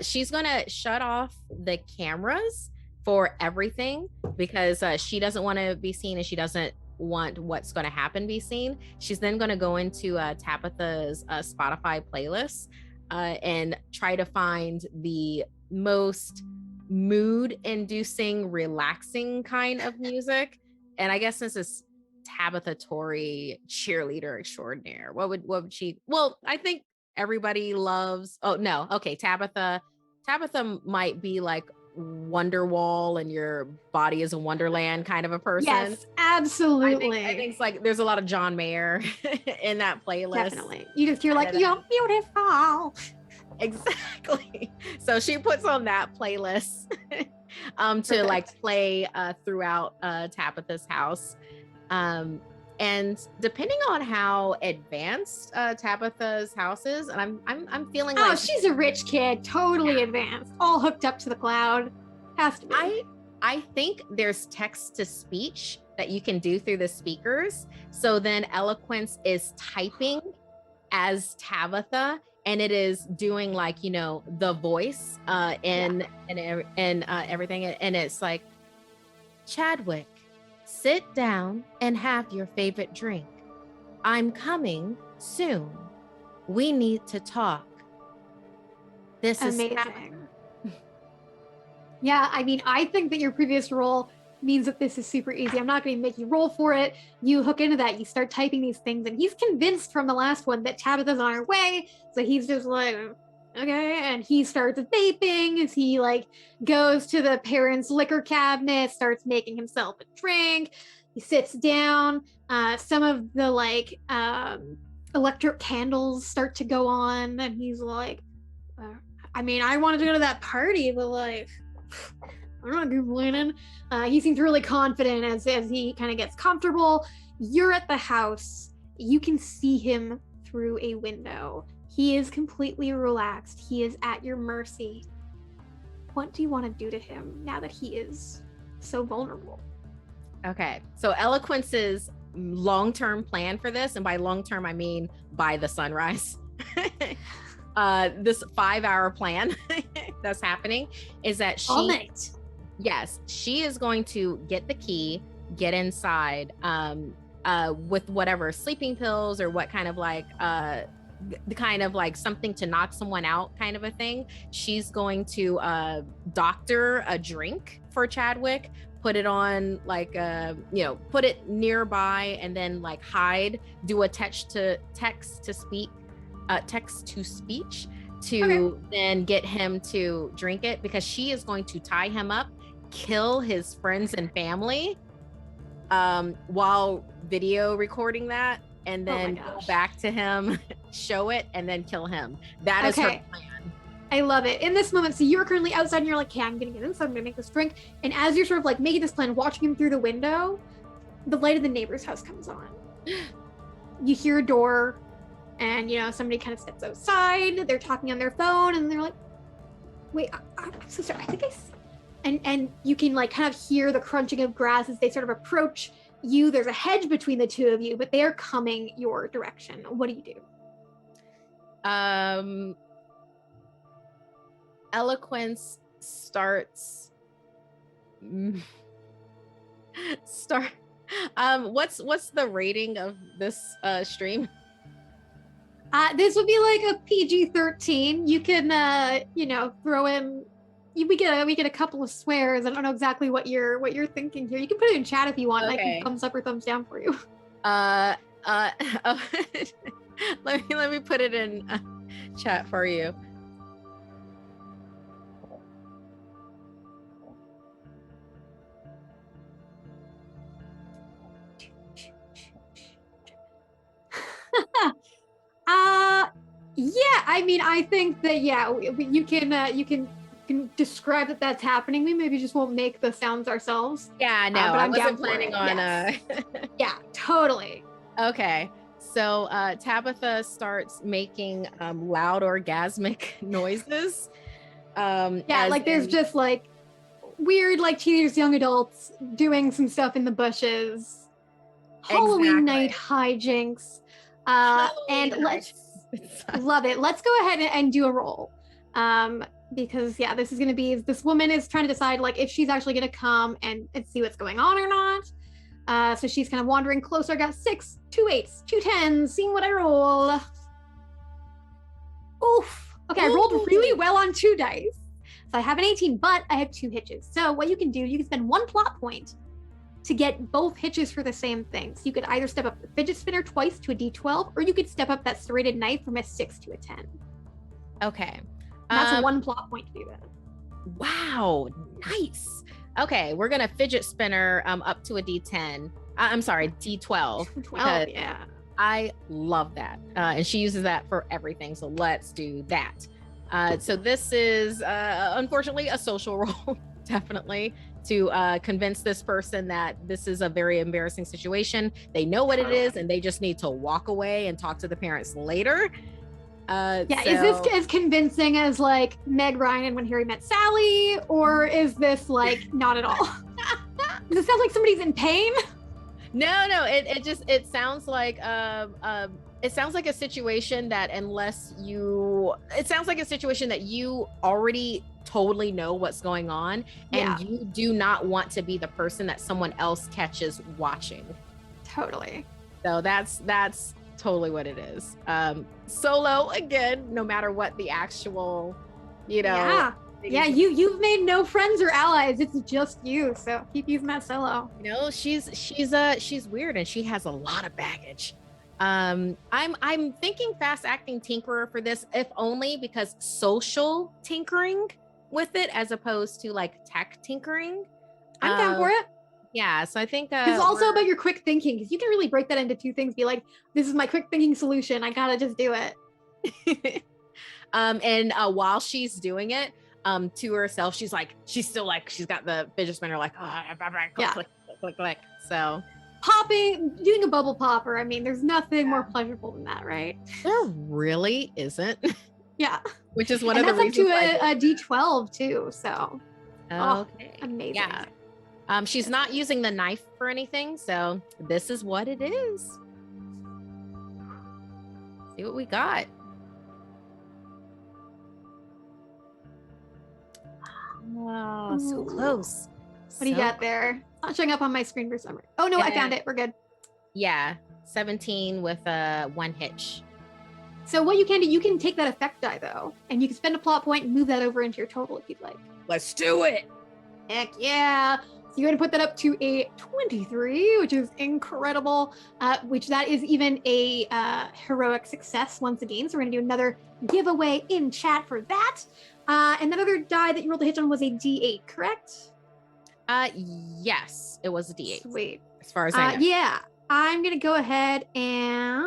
She's going to shut off the cameras for everything because she doesn't want to be seen and she doesn't want what's going to happen be seen. She's then going to go into Tabitha's Spotify playlist and try to find the most mood-inducing, relaxing kind of music. And I guess since it's Tabitha Torrey, cheerleader extraordinaire, what would she? Well, I think everybody loves. Oh no, okay, Tabitha might be like Wonderwall and your body is a wonderland kind of a person. Yes, absolutely. I think it's like there's a lot of John Mayer in that playlist. Definitely. You just hear like, you're beautiful. Exactly. So she puts on that playlist to like play throughout Tabitha's house. And depending on how advanced Tabitha's house is, and I'm feeling like she's a rich kid, totally advanced, all hooked up to the cloud. Has to be. I think there's text to speech that you can do through the speakers. So then Eloquence is typing as Tabitha, and it is doing like the voice and everything, and it's like, Chadwick, sit down and have your favorite drink. I'm coming soon. We need to talk. This is amazing. Yeah, I mean, I think that your previous roll means that this is super easy. I'm not going to make you roll for it. You hook into that. You start typing these things, and he's convinced from the last one that Tabitha's on her way. So he's just like, okay. And he starts vaping as he like goes to the parents' liquor cabinet, starts making himself a drink. He sits down. Some of the like electric candles start to go on, and he's like, I mean, I wanted to go to that party, but like, I'm not complaining. He seems really confident as he kind of gets comfortable. You're at the house. You can see him through a window. He is completely relaxed. He is at your mercy. What do you want to do to him now that he is so vulnerable? Okay, so Eloquence's long-term plan for this, and by long-term, I mean by the sunrise. This 5-hour plan that's happening is that all night. Yes, she is going to get the key, get inside with whatever sleeping pills or what kind of like the kind of like something to knock someone out kind of a thing. She's going to doctor a drink for Chadwick, put it on like put it nearby, and then like hide, do a text to speech to then get him to drink it, because she is going to tie him up, kill his friends and family while video recording that, and then go back to him, show it, and then kill him. That is her plan. I love it. In this moment, so you're currently outside and you're like, okay, I'm gonna get inside, I'm gonna make this drink. And as you're sort of like making this plan, watching him through the window, the light of the neighbor's house comes on. You hear a door, and somebody kind of steps outside. They're talking on their phone, and they're like, wait, I'm so sorry, I think I see. And you can like kind of hear the crunching of grass as they sort of approach you. There's a hedge between the two of you, but they are coming your direction. What do you do? Eloquence starts what's the rating of this stream? This would be like a PG-13. You can throw in, we get a couple of swears. I don't know exactly what you're thinking here. You can put it in chat if you want. Okay. I can thumbs up or thumbs down for you. Let me put it in chat for you. Yeah, I mean, I think that you can describe that that's happening. We maybe just won't make the sounds ourselves. Yeah, no, I wasn't planning on Yeah, totally. Okay. So Tabitha starts making loud orgasmic noises. There's just like weird like teenagers, young adults doing some stuff in the bushes. Halloween night hijinks. And let's love it. Let's go ahead and do a roll. Because this is going to be, this woman is trying to decide like if she's actually going to come and see what's going on or not. So she's kind of wandering closer. I got 6, 2 8s, 2 10s, seeing what I roll. Oof. Okay, I rolled really well on 2 dice. So I have an 18, but I have 2 hitches. So what you can do, you can spend 1 plot point to get both hitches for the same thing. So you could either step up the fidget spinner twice to a D12, or you could step up that serrated knife from a 6 to a 10. Okay. That's 1 plot point to do that. Wow, nice. Okay, we're gonna fidget spinner up to a D10. I'm sorry, D12. 12, yeah. I love that. And she uses that for everything, so let's do that. So this is unfortunately a social role, definitely, to convince this person that this is a very embarrassing situation. They know what it is, and they just need to walk away and talk to the parents later. Is this as convincing as like Meg Ryan and When Harry Met Sally, or is this like not at all? Does it sound like somebody's in pain? No, it sounds like it sounds like a situation that it sounds like a situation that you already totally know what's going on, and you do not want to be the person that someone else catches watching. Totally. So that's totally what it is. Solo again, no matter what the actual, you've made no friends or allies. It's just you. So keep using that solo. She's weird, and she has a lot of baggage. I'm thinking fast acting tinkerer for this, if only because social tinkering with it as opposed to like tech tinkering. I'm down for it. Yeah, so I think it's also about your quick thinking, because you can really break that into 2 things. Be like, this is my quick thinking solution. I gotta just do it. And while she's doing it, to herself, she's still she's got the fidget spinner click. So doing a bubble popper. I mean, there's nothing more pleasurable than that, right? There really isn't. Yeah. Which is one of the reasons. That's up to a D12 too. So. Okay. Amazing. Yeah. She's not using the knife for anything, so this is what it is. See what we got. Oh, so close. What do you got there? It's not showing up on my screen for some reason. Oh no, I found it. We're good. Yeah, 17 with 1 hitch. So what you can do, you can take that effect die though, and you can spend a plot point and move that over into your total if you'd like. Let's do it. Heck yeah. So you're going to put that up to a 23, which is incredible, which that is even a heroic success once again. So we're going to do another giveaway in chat for that. And that other die that you rolled a hit on was a D8, correct? Yes, it was a D8. Sweet. As far as I know. Yeah. I'm going to go ahead and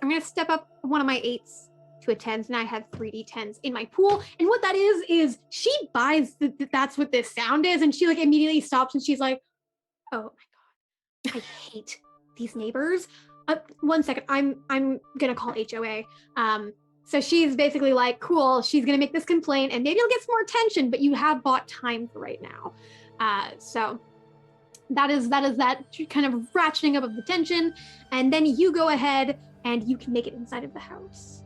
I'm going to step up one of my 8s to a 10s, and I have 3d10s in my pool. And what that is she buys that's what this sound is, and she like immediately stops and she's like, oh my God, I hate these neighbors. 1 second, I'm going to call HOA. So she's basically like, cool, she's going to make this complaint and maybe you'll get some more attention, but you have bought time for right now. So that is that kind of ratcheting up of the tension. And then you go ahead and you can make it inside of the house.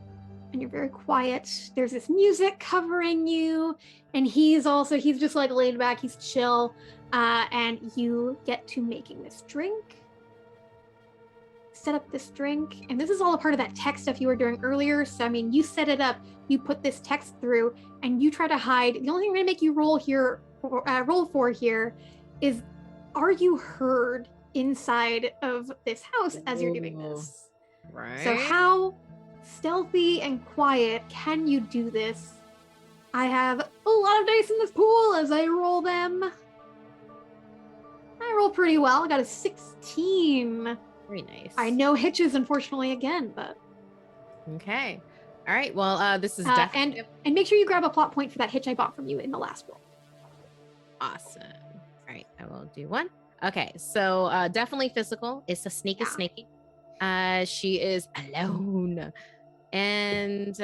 And you're very quiet. There's this music covering you. And he's just like laid back, he's chill. And you get to making this drink. Set up this drink, and this is all a part of that tech stuff you were doing earlier. So I mean, you set it up, you put this text through, and you try to hide. The only thing I'm gonna make you roll for here is, are you heard inside of this house as you're doing this? Right. So how stealthy and quiet can you do this? I have a lot of dice in this pool as I roll them. I roll pretty well. I got a 16. Very nice. I know hitches, unfortunately, again, but okay. All right. Well, this is definitely and make sure you grab a plot point for that hitch I bought from you in the last roll. awesome. All right, I will do one. Okay, so definitely physical. It's a sneaky snaky. She is alone, and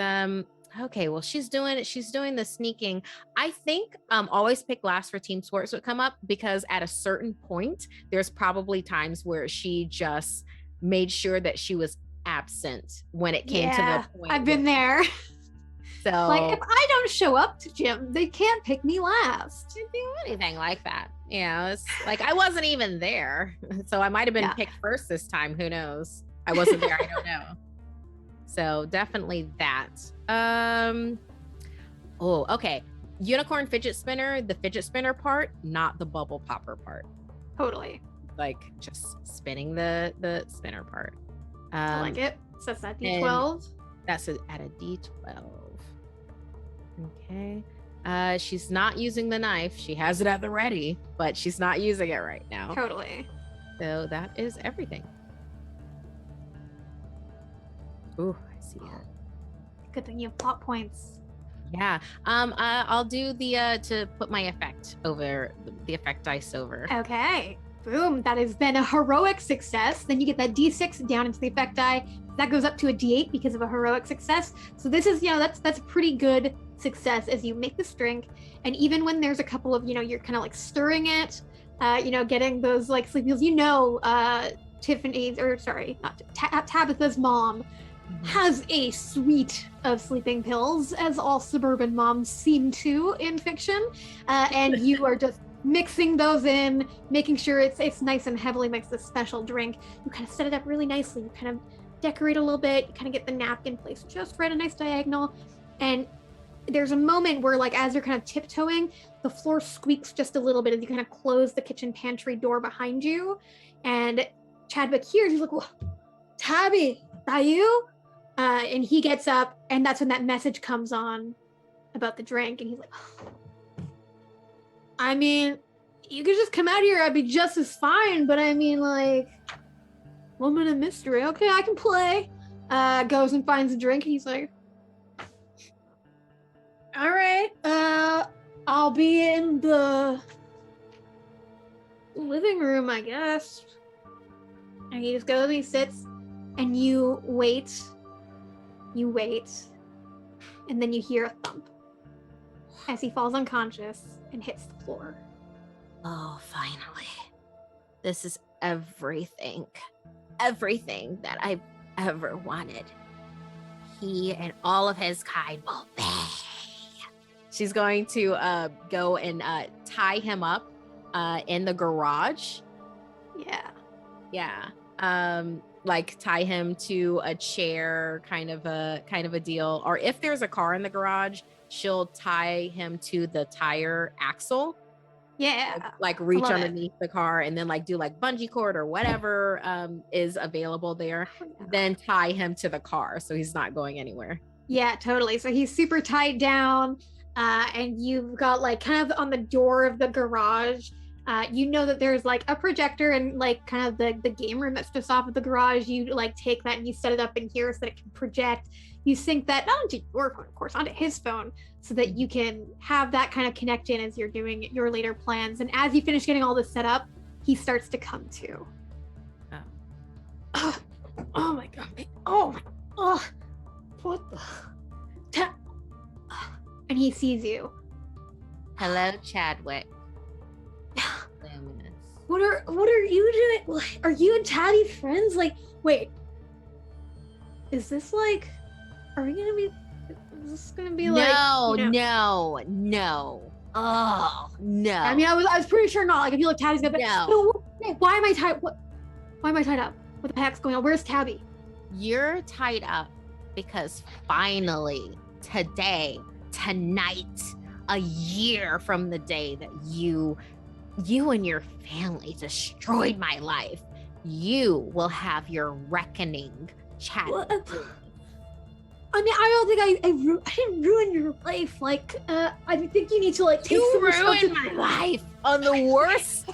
okay. Well, she's doing the sneaking. I think always pick last for team sports would come up, because at a certain point, there's probably times where she just made sure that she was absent when it came to the point. I've been there. So like, if I don't show up to gym, they can't pick me last. Didn't do anything like that. You know, it's like I wasn't even there. So I might have been picked first this time. Who knows? I wasn't there. I don't know. So definitely that. Oh, okay. Unicorn fidget spinner, the fidget spinner part, not the bubble popper part. Totally. Like just spinning the spinner part. I like it. So that's that D12. That's at a D12. Okay. She's not using the knife. She has it at the ready, but she's not using it right now. Totally. So that is everything. Ooh, I see it. Good thing you have plot points. Yeah. I'll do the to put my effect over the effect dice over. Okay. Boom. That has been a heroic success. Then you get that D6 down into the effect die. That goes up to a D8 because of a heroic success. So this is, that's a pretty good success as you make this drink. And even when there's a couple of, you're kind of like stirring it, getting those like sleep pills, Tabitha's mom has a suite of sleeping pills, as all suburban moms seem to in fiction. And you are just mixing those in, making sure it's nice and heavily mixed, a special drink. You kind of set it up really nicely. You kind of decorate a little bit. You kind of get the napkin placed just right, a nice diagonal. And there's a moment where, like, as you're kind of tiptoeing, the floor squeaks just a little bit as you kind of close the kitchen pantry door behind you. And Chadwick hears, he's like, well, Tabby, that you? And he gets up, and that's when that message comes on about the drink. And he's like, I mean, you could just come out here, I'd be just as fine. But I mean, like, woman of mystery. Okay, I can play. Goes and finds a drink, and he's like, all right, I'll be in the living room, I guess. And he just goes and he sits, and you wait, and then you hear a thump as he falls unconscious and hits the floor. Oh, finally. This is everything that I've ever wanted. He and all of his kind will pay. She's going to go and tie him up in the garage. Yeah. Like tie him to a chair, kind of a deal. Or if there's a car in the garage, she'll tie him to the tire axle. Yeah. Like reach underneath the car and then like do like bungee cord or whatever is available there. Then tie him to the car so he's not going anywhere. Yeah, totally. So he's super tied down, and you've got like kind of on the door of the garage, You know that there's like a projector and like kind of the game room that's just off of the garage. You like take that and you set it up in here so that it can project. You sync that not onto your phone, of course, onto his phone, so that you can have that kind of connect in as you're doing your later plans. And as you finish getting all this set up, he starts to come to. Oh my god! Oh, what the? And he sees you. Hello, Chadwick. What are you doing? Are you and Taddy friends? Like, wait, is this like? Are we gonna be? Is this gonna be like? No. Oh no. I mean, I was pretty sure not. Like, I feel like Tabby's gonna. No. Why am I tied? Why am I tied up? What the heck's going on? Where's Tabby? You're tied up because finally, today, tonight, a year from the day that you and your family destroyed my life, you will have your reckoning, Chadwick. I mean, I don't think I didn't ruin your life. Like, I think you need to like take some ruined my life on the worst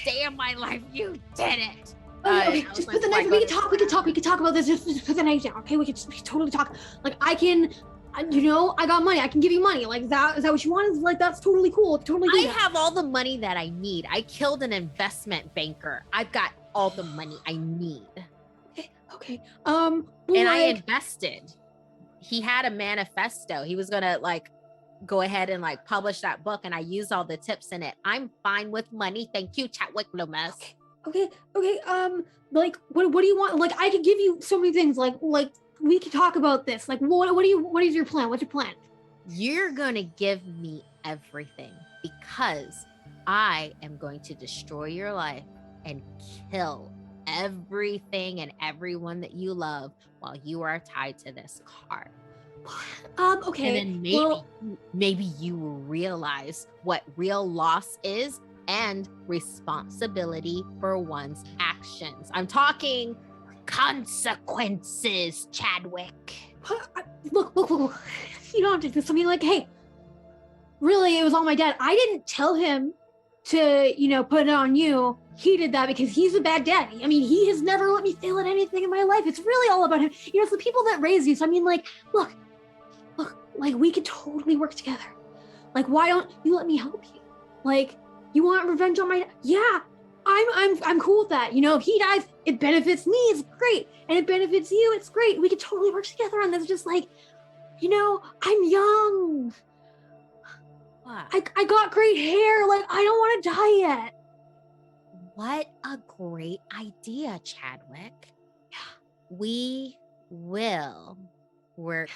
day of my life. You did it. Okay, just put the knife. We can talk about this. Just put the knife down, okay? We can totally talk. Like, I can, I got money. I can give you money. Like, is that what you want? Like, that's totally cool. Totally. I have all the money that I need. I killed an investment banker. I've got all the money I need. Okay. And I invested. He had a manifesto. He was gonna like go ahead and like publish that book, and I used all the tips in it. I'm fine with money. Thank you, Chadwick Loomis. Okay. Like, what do you want? Like, I could give you so many things. Like we can talk about this. Like, what is your plan? What's your plan? You're gonna give me everything because I am going to destroy your life and kill everything and everyone that you love while you are tied to this car. Okay. And then maybe you will realize what real loss is and responsibility for one's actions. I'm talking consequences, Chadwick. Look. You don't have to do this. I mean, like, hey, really, it was all my dad. I didn't tell him to, put it on you. He did that because he's a bad daddy. I mean, he has never let me fail at anything in my life. It's really all about him. It's the people that raise you. So, I mean, like, look, like, we could totally work together. Like, why don't you let me help you? Like, you want revenge on my dad? Yeah, I'm cool with that. If he dies, it benefits me. It's great. And it benefits you. It's great. We could totally work together on this. Just like, I'm young. I got great hair. Like, I don't want to die yet. What a great idea, Chadwick. We will work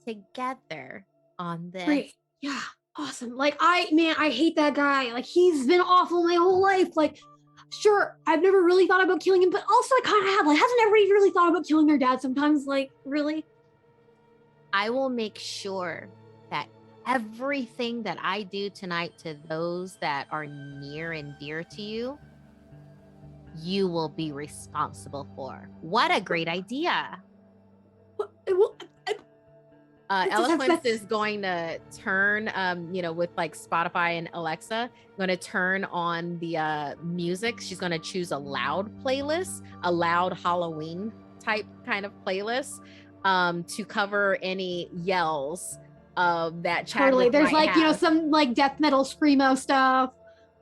together on this. Great. Yeah. Awesome. Like, I hate that guy. Like, he's been awful my whole life. Like, sure, I've never really thought about killing him, but also I kind of have. Like, hasn't everybody really thought about killing their dad sometimes? Like, really? I will make sure that everything that I do tonight to those that are near and dear to you, you will be responsible for. What a great idea. Eloquence is going to turn, with like Spotify and Alexa, going to turn on the music. She's going to choose a loud playlist, a loud Halloween type kind of playlist to cover any yells that Totally. There's like, have. Some like death metal screamo stuff.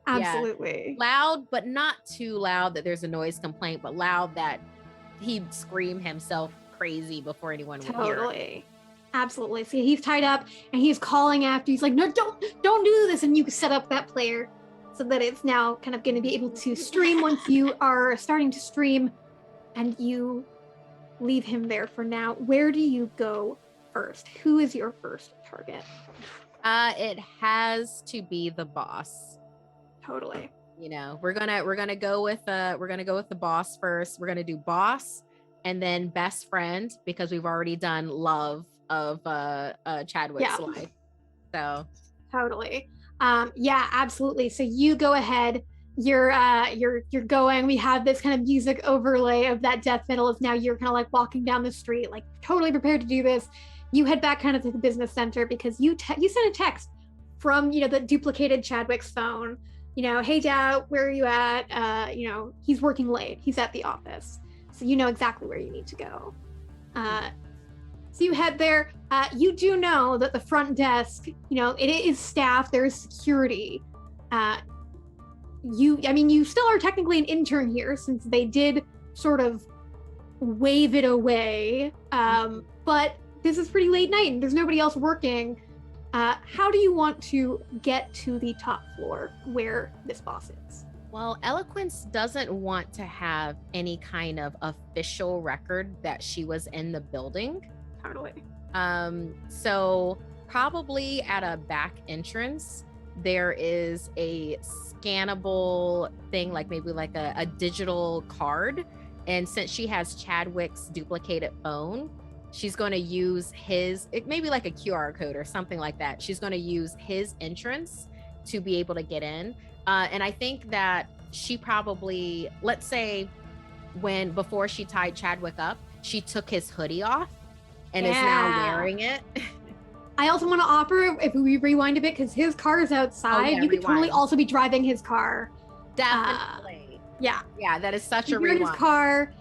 Absolutely. Yeah. Loud, but not too loud that there's a noise complaint, but loud that he'd scream himself crazy before anyone would hear. Totally. Absolutely. See, he's tied up and he's calling after. He's like, no, don't do this. And you set up that player so that it's now kind of going to be able to stream once you are starting to stream, and you leave him there for now. Where do you go first? Who is your first target? It has to be the boss. Totally. We're gonna go with the boss first. We're gonna do boss and then best friend because we've already done love of Chadwick's life. So totally. Yeah, absolutely. So you go ahead. You're going. We have this kind of music overlay of that death metal. Is now you're kind of like walking down the street, like totally prepared to do this. You head back kind of to the business center because you sent a text from the duplicated Chadwick's phone hey dad, where are you at? He's working late. He's at the office. So you know exactly where you need to go. So you head there. You do know that the front desk, it is staffed. There is security. You still are technically an intern here since they did sort of wave it away. But this is pretty late night and there's nobody else working. How do you want to get to the top floor where this boss is? Well, Eloquence doesn't want to have any kind of official record that she was in the building. Totally. So probably at a back entrance, there is a scannable thing, like maybe like a digital card. And since she has Chadwick's duplicated phone, she's going to use maybe like a QR code or something like that. She's going to use his entrance to be able to get in. And I think that she probably, let's say before she tied Chadwick up, she took his hoodie off and is now wearing it. I also want to offer, if we rewind a bit, because his car is outside, you could totally also be driving his car. Definitely. Yeah, that is such a rewind. His car,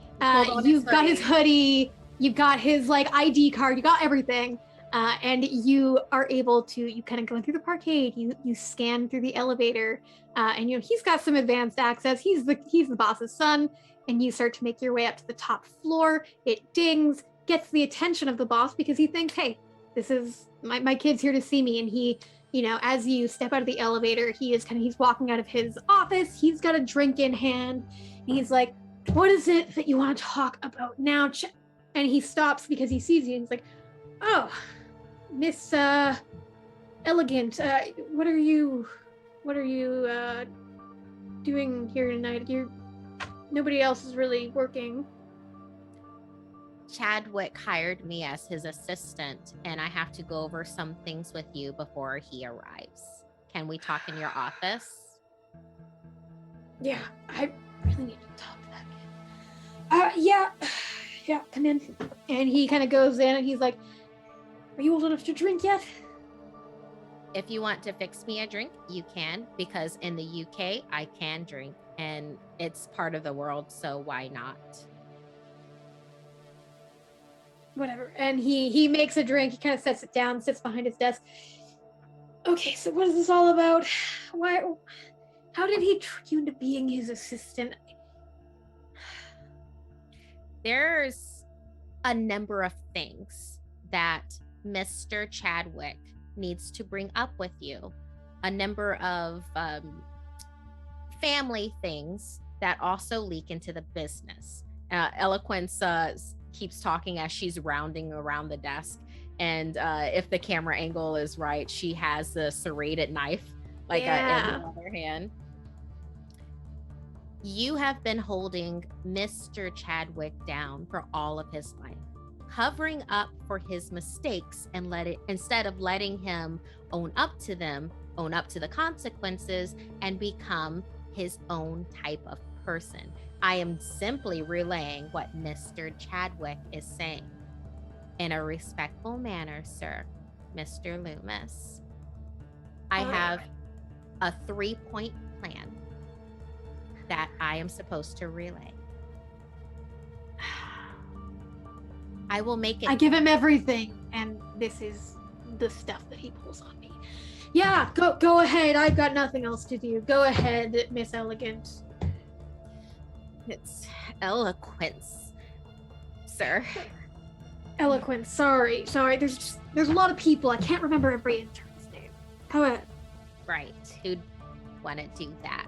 you've got his hoodie, you've got his ID card, you got everything. And you are able to, you kind of go through the parkade, you scan through the elevator, and he's got some advanced access. He's the boss's son, and you start to make your way up to the top floor. It dings, gets the attention of the boss because he thinks, hey, this is my kid's here to see me. And he, as you step out of the elevator, he's walking out of his office. He's got a drink in hand. And he's like, what is it that you want to talk about now? And he stops because he sees you. And he's like, oh, Miss Elegant, what are you doing here tonight? Nobody else is really working. Chadwick hired me as his assistant, and I have to go over some things with you before he arrives. Can we talk in your office? Yeah, I really need to talk to that kid. Yeah, come in. And he kind of goes in and he's like, are you old enough to drink yet? If you want to fix me a drink, you can, because in the UK, I can drink, and it's part of the world, so why not? Whatever. And he makes a drink. He kind of sets it down, sits behind his desk. Okay, so what is this all about? How did he trick you into being his assistant? There's a number of things that Mr. Chadwick needs to bring up with you. A number of family things that also leak into the business. Eloquence keeps talking as she's rounding around the desk. And if the camera angle is right, she has the serrated knife in the other hand. You have been holding Mr. Chadwick down for all of his life, covering up for his mistakes and instead of letting him own up to the consequences and become his own type of person. I am simply relaying what Mr. Chadwick is saying. In a respectful manner, sir, Mr. Loomis. I have a 3-point plan that I am supposed to relay. I will make it. I give him everything, and this is the stuff that he pulls on me. Yeah, go ahead. I've got nothing else to do. Go ahead, Miss Elegant. It's Eloquence, sir. Eloquence. Sorry. There's a lot of people. I can't remember every intern's name. Go ahead. Right. Who'd want to do that?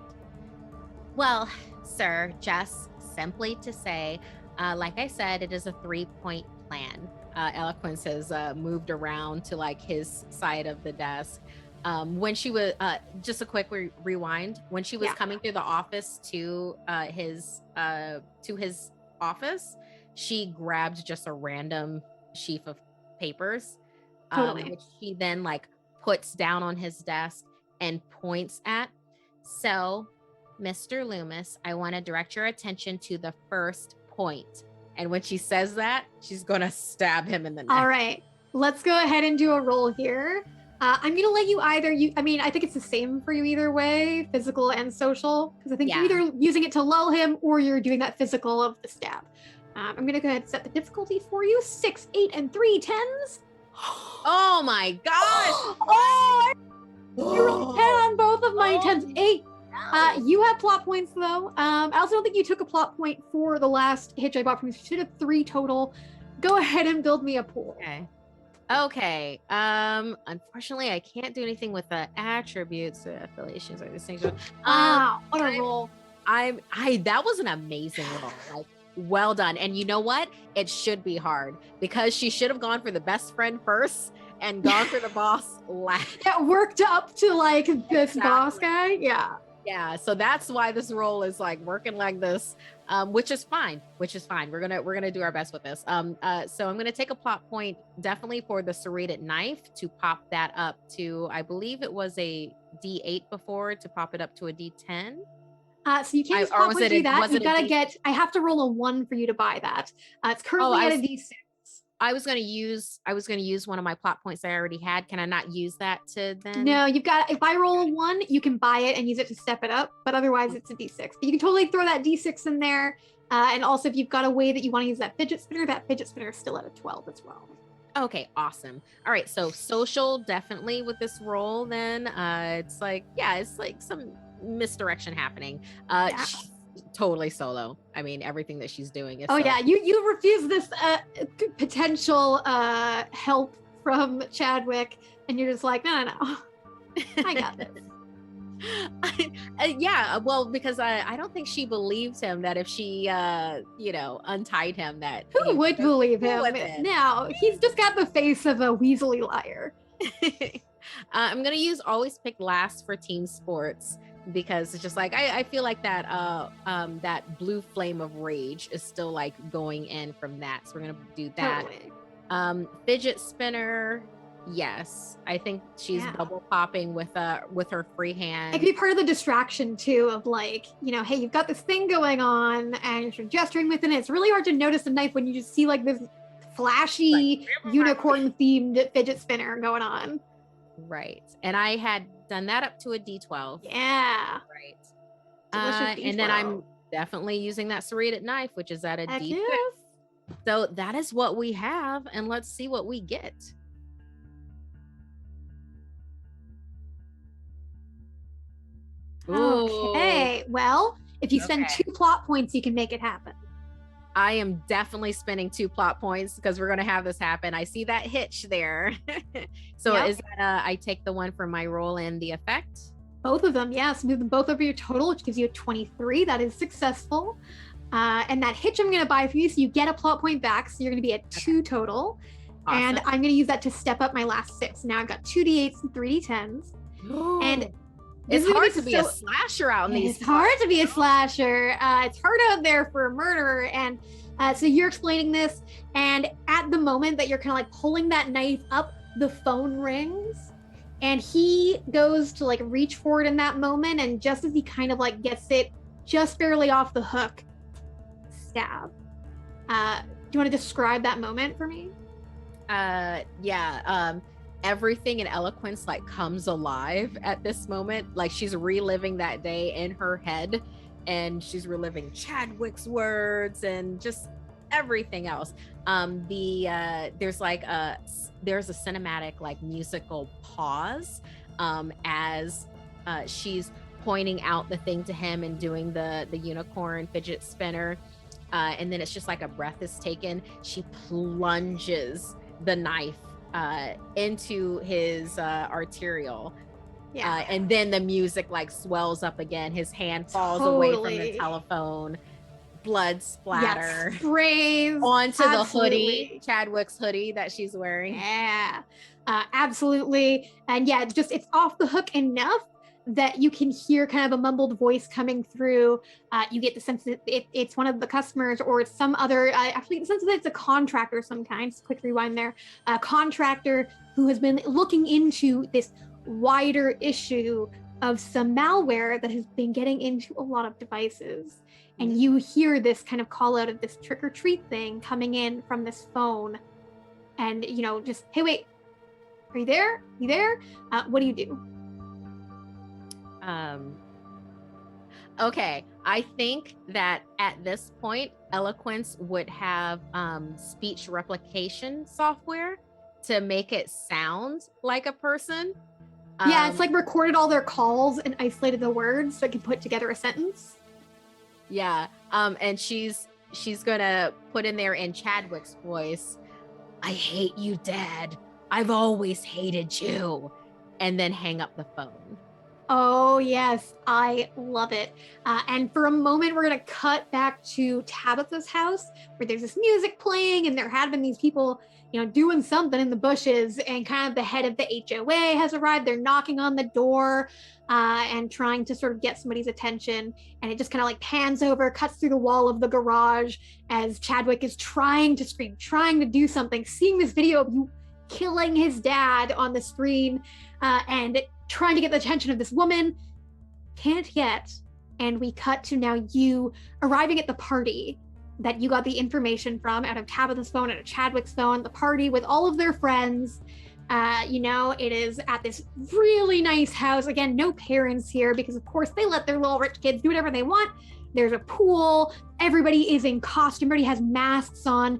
Well, sir, just simply to say, like I said, it is a 3-point plan. Eloquence has moved around to his side of the desk. When she was just a quick rewind, when she was coming through the office to his office, she grabbed just a random sheaf of papers, which she then puts down on his desk and points at. So, Mr. Loomis, I want to direct your attention to the first point. And when she says that, she's going to stab him in the neck. All right. Let's go ahead and do a roll here. I'm gonna let you either. I think it's the same for you either way, physical and social, because I think you're either using it to lull him or you're doing that physical of the stab. I'm gonna go ahead and set the difficulty for you. 6, 8, and 3 10s. Oh my gosh! Oh, you rolled 10 on both of my 10s. 8. You have plot points though. I also don't think you took a plot point for the last hitch I bought from you. You should have 3 total. Go ahead and build me a pool. Okay. Unfortunately, I can't do anything with the attributes, affiliations, or distinctions. Wow, what a roll! That was an amazing roll. Like, well done. And you know what? It should be hard because she should have gone for the best friend first and gone for the boss last. Yeah, worked up to like this boss guy. Yeah. Yeah, so that's why this role is like working like this, which is fine. We're gonna do our best with this. So I'm gonna take a plot point definitely for the serrated knife to pop that up to, I believe it was a D8 before, to pop it up to a D10. So you can't just plot point do that. You gotta get. I have to roll a 1 for you to buy that. It's currently at a D6. I was gonna use one of my plot points I already had. Can I not use that to then? No, you've got. If I roll a 1, you can buy it and use it to step it up. But otherwise, it's a D6. But you can totally throw that D6 in there. And also, if you've got a way that you want to use that fidget spinner is still at a 12 as well. Okay, awesome. All right, so social definitely with this roll. Then it's like some misdirection happening. Totally solo. I mean, everything that she's doing is. Yeah, you refuse this potential help from Chadwick, and you're just like, no, I got this. Yeah, well, because I don't think she believed him that if she untied him, that who would believe him? Now he's just got the face of a weaselly liar. I'm gonna use always pick last for team sports, because it's just like I feel like that that blue flame of rage is still like going in from that, so we're gonna do that. Totally. Fidget spinner, yes, I think she's bubble popping with her free hand. It could be part of the distraction too, of like, hey, you've got this thing going on and you're gesturing with it. It's really hard to notice the knife when you just see like this flashy unicorn themed fidget spinner going on. Right. And I had done that up to a D12. Yeah. Right. And then I'm definitely using that serrated knife, which is at a D6. Yes. So that is what we have. And let's see what we get. Okay. Well, if you spend 2 plot points, you can make it happen. I am definitely spending 2 plot points because we're going to have this happen. I see that hitch there. So is that I take the one for my roll and the effect? Both of them, yes. Move them both over your total, which gives you a 23. That is successful. And that hitch I'm going to buy for you, so you get a plot point back. So you're going to be at 2 total. Awesome. And I'm going to use that to step up my last 6. Now I've got 2 D8s and 3 D10s. And it's hard to be a slasher out in these. It's hard to be a slasher. It's hard out there for a murderer. And so you're explaining this, and at the moment that you're kind of like pulling that knife up, the phone rings, and he goes to like reach for it in that moment, and just as he kind of like gets it just barely off the hook, stab. Do you want to describe that moment for me? Everything in Eloquence like comes alive at this moment. Like she's reliving that day in her head, and she's reliving Chadwick's words and just everything else. There's a cinematic like musical pause as she's pointing out the thing to him and doing the unicorn fidget spinner, and then it's just like a breath is taken. She plunges the knife into his arterial, and then the music like swells up again. His hand falls away from the telephone, blood splatter sprays onto the hoodie, Chadwick's hoodie that she's wearing. Absolutely. And it's off the hook enough that you can hear kind of a mumbled voice coming through. You get the sense that it's one of the customers, or it's some other, actually the sense that it's a contractor of some kind. Just quick rewind there. A contractor who has been looking into this wider issue of some malware that has been getting into a lot of devices. And you hear this kind of call out of this trick or treat thing coming in from this phone. And, just, hey, wait, Are you there? You there? What do you do? Okay, I think that at this point, Eloquence would have speech replication software to make it sound like a person. Yeah, it's like recorded all their calls and isolated the words so it can put together a sentence. Yeah, and she's gonna put in there in Chadwick's voice, "I hate you, Dad. I've always hated you," and then hang up the phone. Oh, yes, I love it. And for a moment, we're going to cut back to Tabitha's house where there's this music playing and there had been these people, doing something in the bushes. And kind of the head of the HOA has arrived. They're knocking on the door and trying to sort of get somebody's attention. And it just kind of like pans over, cuts through the wall of the garage as Chadwick is trying to scream, trying to do something, seeing this video of you killing his dad on the screen and trying to get the attention of this woman. Can't yet. And we cut to now you arriving at the party that you got the information from out of Tabitha's phone, out of Chadwick's phone, the party with all of their friends. It is at this really nice house. Again, no parents here because of course they let their little rich kids do whatever they want. There's a pool. Everybody is in costume. Everybody has masks on.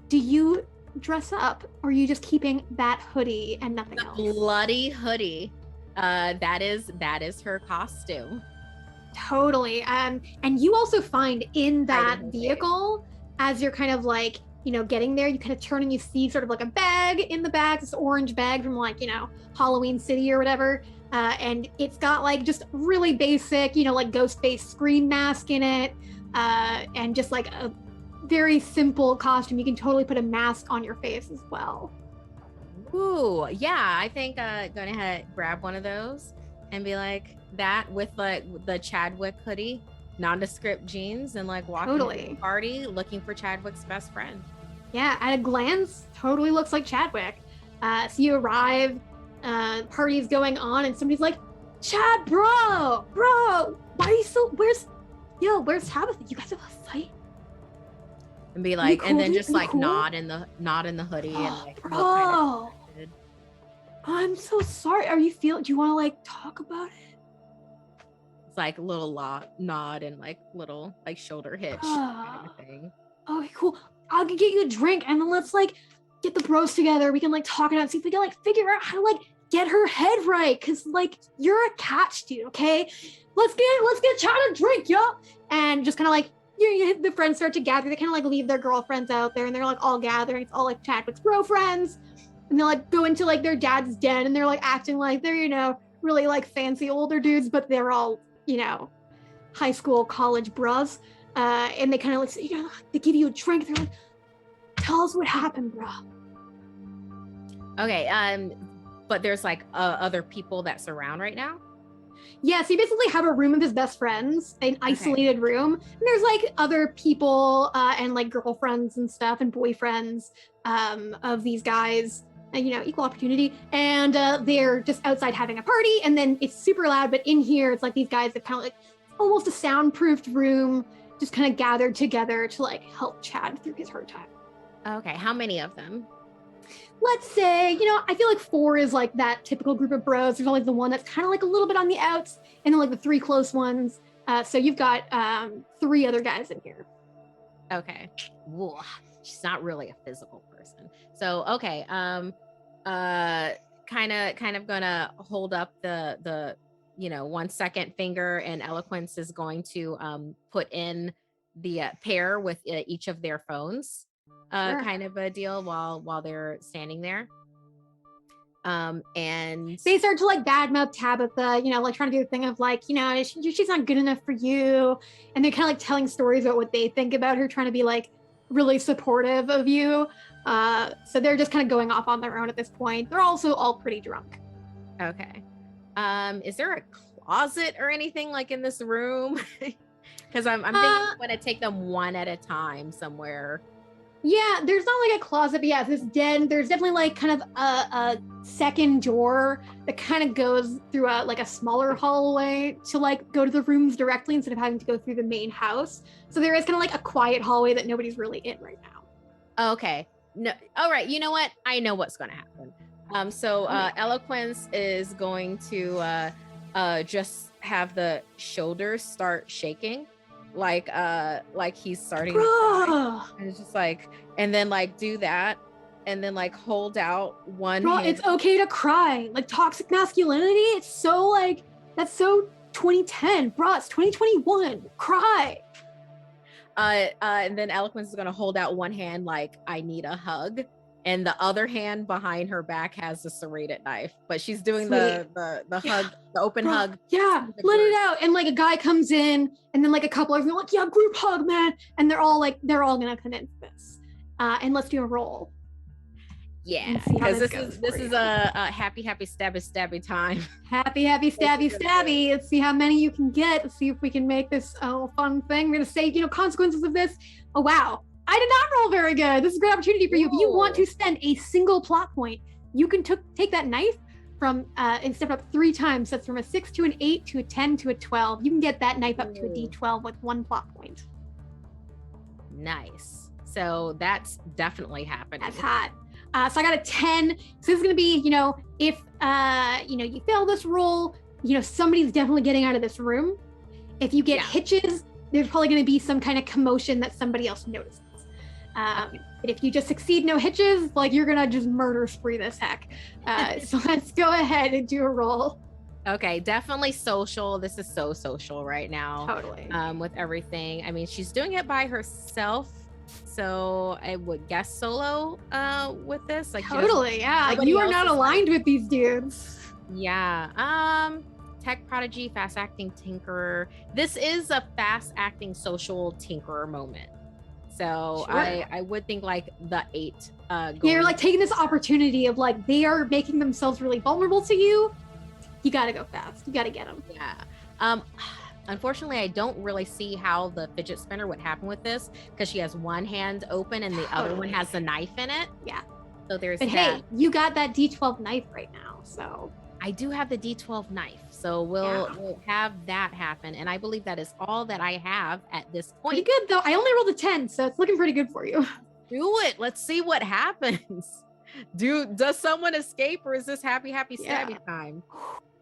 Do you dress up or are you just keeping that hoodie and nothing else? Bloody hoodie. That is her costume. Totally. And you also find in that vehicle, as you're kind of like, getting there, you kind of turn and you see sort of like a bag in the back, this orange bag from like, Halloween City or whatever. And it's got like just really basic, like ghost face screen mask in it. And just like a very simple costume. You can totally put a mask on your face as well. Ooh, yeah, I think gonna grab one of those and be like that with like the Chadwick hoodie, nondescript jeans, and like walking to the party looking for Chadwick's best friend. Yeah, at a glance, totally looks like Chadwick. So you arrive, party's going on, and somebody's like, "Chad, bro, why are you so? Where's Tabitha? You guys have a fight?" And be like, cool, and then just like cool? nod in the hoodie and like bro. Look kind of I'm so sorry. Do you want to like talk about it? It's like a little nod and like little like shoulder hitch kind of thing. Okay, cool. I'll get you a drink and then let's like get the bros together. We can like talk it out and see if we can like figure out how to like get her head right. Cause like you're a catch dude, okay? Let's get Chad a drink, yo. And just kind of like the friends start to gather. They kind of like leave their girlfriends out there and they're like all gathering. It's all like Chadwick's bro friends. And they'll like go into like their dad's den and they're like acting like they're, really like fancy older dudes, but they're all, high school, college bros. And they kind of like, they give you a drink. They're like, tell us what happened, bro. Okay. But there's like other people that surround right now. Yeah, so you basically have a room of his best friends, an isolated room. And there's like other people and like girlfriends and stuff and boyfriends of these guys, equal opportunity. And they're just outside having a party. And then it's super loud, but in here, it's like these guys that kind of like almost a soundproofed room, just kind of gathered together to like help Chad through his hard time. Okay, how many of them? Let's say, I feel like 4 is like that typical group of bros. There's always the one that's kind of like a little bit on the outs and then like the 3 close ones. So you've got 3 other guys in here. Okay. Whoa. She's not really a physical person. So, okay. Kind of gonna hold up the 1 second finger, and Eloquence is going to put in the pair with each of their phones. Sure. Kind of a deal while they're standing there. And they start to like badmouth Tabitha, like trying to do the thing of like, she's not good enough for you. And they're kind of like telling stories about what they think about her, trying to be like really supportive of you. So they're just kind of going off on their own at this point. They're also all pretty drunk. Okay. Is there a closet or anything like in this room? Because I'm thinking I'm going to take them one at a time somewhere. Yeah, there's not like a closet, but yeah, this den, there's definitely like kind of a second door that kind of goes through a smaller hallway to like go to the rooms directly instead of having to go through the main house. So there is kind of like a quiet hallway that nobody's really in right now. Okay. No. All right. You know what? I know what's going to happen. So Eloquence is going to just have the shoulders start shaking, like he's starting to cry. And it's just like, and then like do that, and then like hold out one hand. It's okay to cry. Like toxic masculinity, it's so like, that's so 2010. Bro, it's 2021. Cry. And then Eloquence is gonna hold out one hand like I need a hug, and the other hand behind her back has the serrated knife, but she's doing the hug, the open hug. Yeah, let it out. And like a guy comes in, and then like a couple of them are like, yeah, group hug, man. And they're all gonna come in for this. And let's do a roll. Yeah, because this is a happy stabby time. Happy stabby. Let's see how many you can get. Let's see if we can make this a fun thing. We're gonna say, consequences of this. Oh wow, I did not roll very good. This is a great opportunity for you. If you want to spend a single plot point, you can take that knife from and step up 3 times. That's from a 6 to an 8 to a 10 to a 12. You can get that knife up to a D12 with 1 plot point. Nice. So that's definitely happening. That's hot. So I got a 10. So this is going to be, if, you fail this roll, somebody's definitely getting out of this room. If you get hitches, there's probably going to be some kind of commotion that somebody else notices. But if you just succeed, no hitches, like you're going to just murder spree this heck. So let's go ahead and do a roll. Okay, definitely social. This is so social right now. Totally. With everything. I mean, she's doing it by herself. So I would guess solo with this. Like totally, yeah. You are not aligned with these dudes. Yeah. Tech prodigy, fast acting tinkerer. This is a fast acting social tinkerer moment. So sure. I would think like the 8. You're like taking this opportunity of like they are making themselves really vulnerable to you. You got to go fast. You got to get them. Yeah. Unfortunately, I don't really see how the fidget spinner would happen with this because she has one hand open and the other one has the knife in it. Yeah. So there's but that. Hey, you got that D12 knife right now, so. I do have the D12 knife, so we'll have that happen. And I believe that is all that I have at this point. Pretty good, though. I only rolled a 10, so it's looking pretty good for you. Do it. Let's see what happens. Does someone escape, or is this happy stabby time?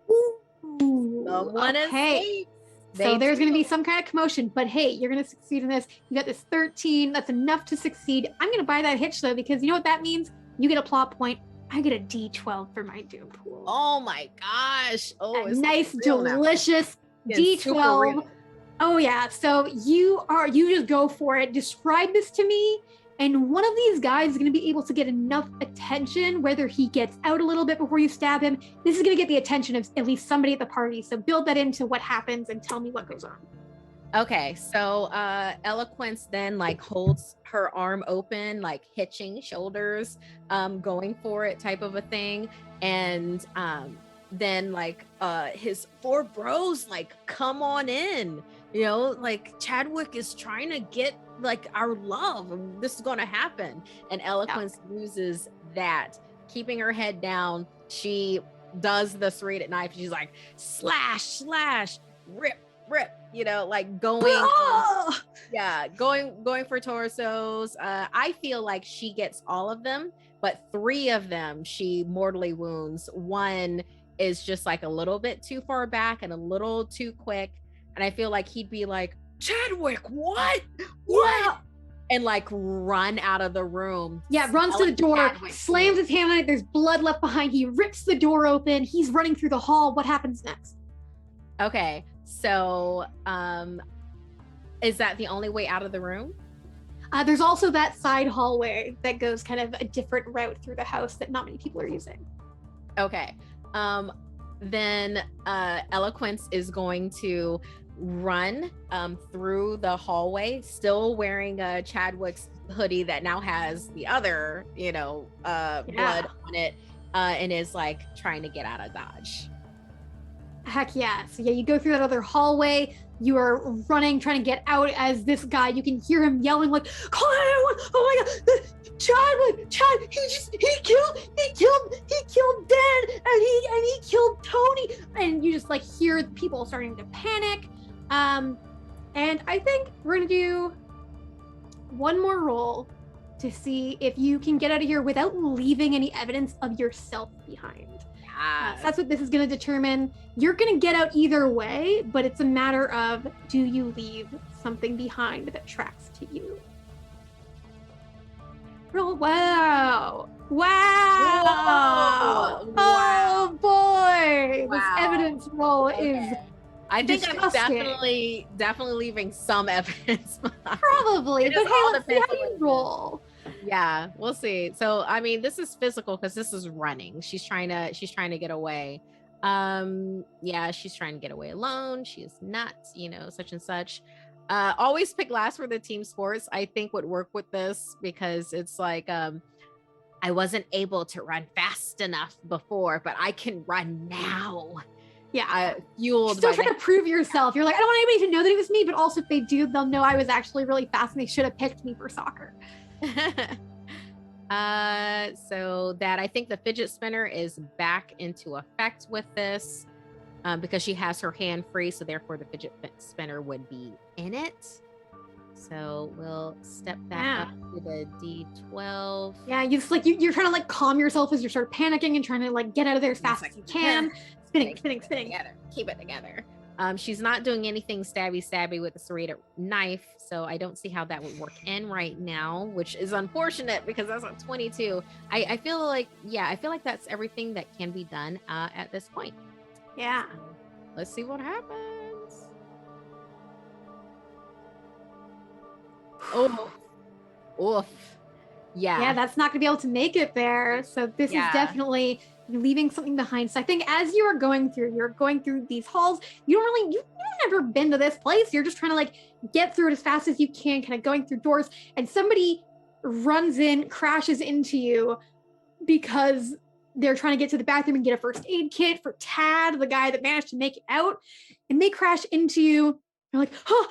Ooh, someone escapes. So there's going to be some kind of commotion, but hey, you're going to succeed in this. You got this 13. That's enough to succeed. I'm going to buy that hitch though, because you know what that means? You get a plot point. I get a D12 for my Doom pool. Oh my gosh. Oh, it's nice, delicious D12. Oh yeah. So you just go for it. Describe this to me. And one of these guys is going to be able to get enough attention, whether he gets out a little bit before you stab him. This is going to get the attention of at least somebody at the party. So build that into what happens and tell me what goes on. Okay, so Eloquence then like holds her arm open, like hitching shoulders, going for it type of a thing. And then like his 4 bros like come on in, like Chadwick is trying to get like our love, and this is gonna happen. And Eloquence uses that, keeping her head down. She does the serrated knife. She's like slash, rip, like going going for torsos. I feel like she gets all of them, but 3 of them she mortally wounds. 1 is just like a little bit too far back and a little too quick, and I feel like he'd be like, Chadwick, what? Yeah. And like run out of the room. Yeah, runs to the door, slams his hand on it. There's blood left behind. He rips the door open. He's running through the hall. What happens next? Okay, so is that the only way out of the room? There's also that side hallway that goes kind of a different route through the house that not many people are using. Okay. Then Eloquence is going to run through the hallway, still wearing Chadwick's hoodie that now has the other, blood on it, and is like trying to get out of Dodge. Heck yeah. So yeah, you go through that other hallway. You are running, trying to get out as this guy, you can hear him yelling like, call 911! Oh my god, Chad, he killed Dan, and he killed Tony, and you just like hear people starting to panic. And I think we're gonna do one more roll to see if you can get out of here without leaving any evidence of yourself behind. So that's what this is going to determine. You're going to get out either way, but it's a matter of, do you leave something behind that tracks to you? Roll. Wow. Wow. Whoa. Oh boy. Wow. This evidence roll is I think disgusting. I'm definitely leaving some evidence behind. Probably, but hey, let's see how you roll. Yeah, we'll see. So I mean, this is physical because this is running. She's trying to get away. Yeah, she's trying to get away alone. She is not, such and such. Always pick last for the team sports, I think would work with this, because it's like I wasn't able to run fast enough before, but I can run now. Yeah, fueled. Still trying to prove yourself. You're like, I don't want anybody to know that it was me, but also if they do, they'll know I was actually really fast and they should have picked me for soccer. So that I think the fidget spinner is back into effect with this, because she has her hand free, so therefore the fidget spinner would be in it. So we'll step back up to the D12. Yeah, you just like you're trying to like calm yourself as you start panicking and trying to like get out of there as fast as you can. Spinning. Together. Keep it together. She's not doing anything stabby with the serrated knife, so I don't see how that would work in right now, which is unfortunate because that's a 22. I feel like that's everything that can be done at this point. Yeah. So, let's see what happens. Oof. Yeah, that's not gonna be able to make it there. So this is definitely leaving something behind. So I think as you're going through these halls, you've never been to this place. You're just trying to like get through it as fast as you can, kind of going through doors, and somebody runs in, crashes into you because they're trying to get to the bathroom and get a first aid kit for Tad, the guy that managed to make it out, and they crash into you. They're like, oh,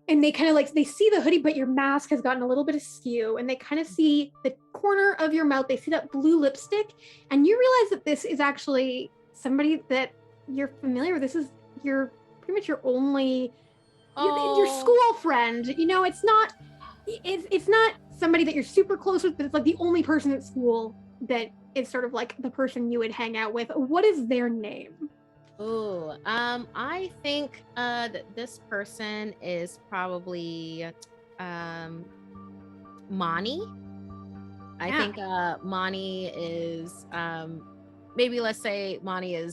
and they kind of like, they see the hoodie, but your mask has gotten a little bit askew, and they kind of see the corner of your mouth. They see that blue lipstick, and you realize that this is actually somebody that you're familiar with. This is pretty much your only, your school friend. It's not somebody that you're super close with, but it's like the only person at school that is sort of like the person you would hang out with. What is their name? Oh, I think that this person is probably Mani. I think Mani is maybe, let's say Mani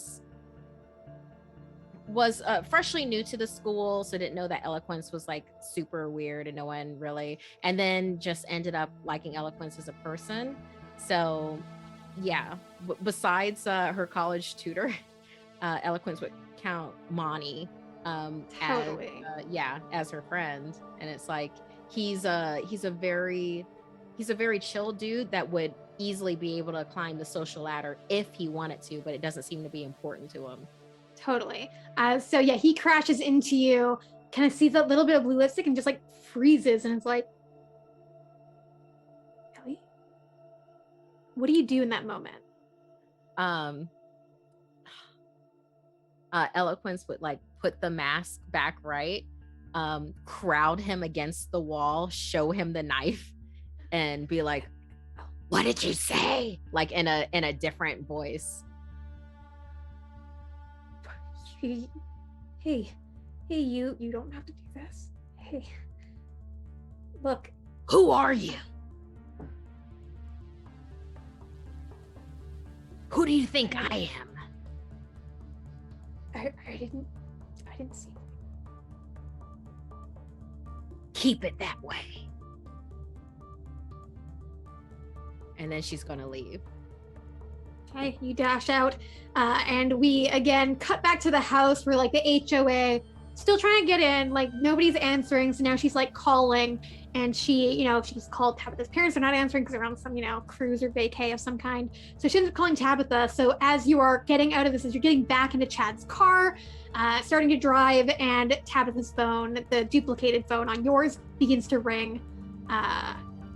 was freshly new to the school, so didn't know that eloquence was like super weird and no one really, and then just ended up liking eloquence as a person. So yeah, besides her college tutor, eloquence would count Mani as her friend. And it's like he's a very chill dude that would easily be able to climb the social ladder if he wanted to, but it doesn't seem to be important to him. Totally. So yeah, he crashes into you, kind of sees that little bit of blue lipstick and just like freezes, and it's like, Mellie, what do you do in that moment? Eloquence would like put the mask back right, crowd him against the wall, show him the knife, and be like, what did you say? Like in a different voice. Hey, you don't have to do this. Hey, look. Who are you? Who do you think I am? I didn't see. Keep it that way. And then she's gonna leave. Okay, you dash out, and we again cut back to the house where like the HOA still trying to get in, like nobody's answering. So now she's like calling, and she's called Tabitha's parents are not answering because they're on some cruise or vacay of some kind. So she ends up calling Tabitha. So as you are getting out of this, as you're getting back into Chad's car, starting to drive, and Tabitha's phone, the duplicated phone on yours, begins to ring.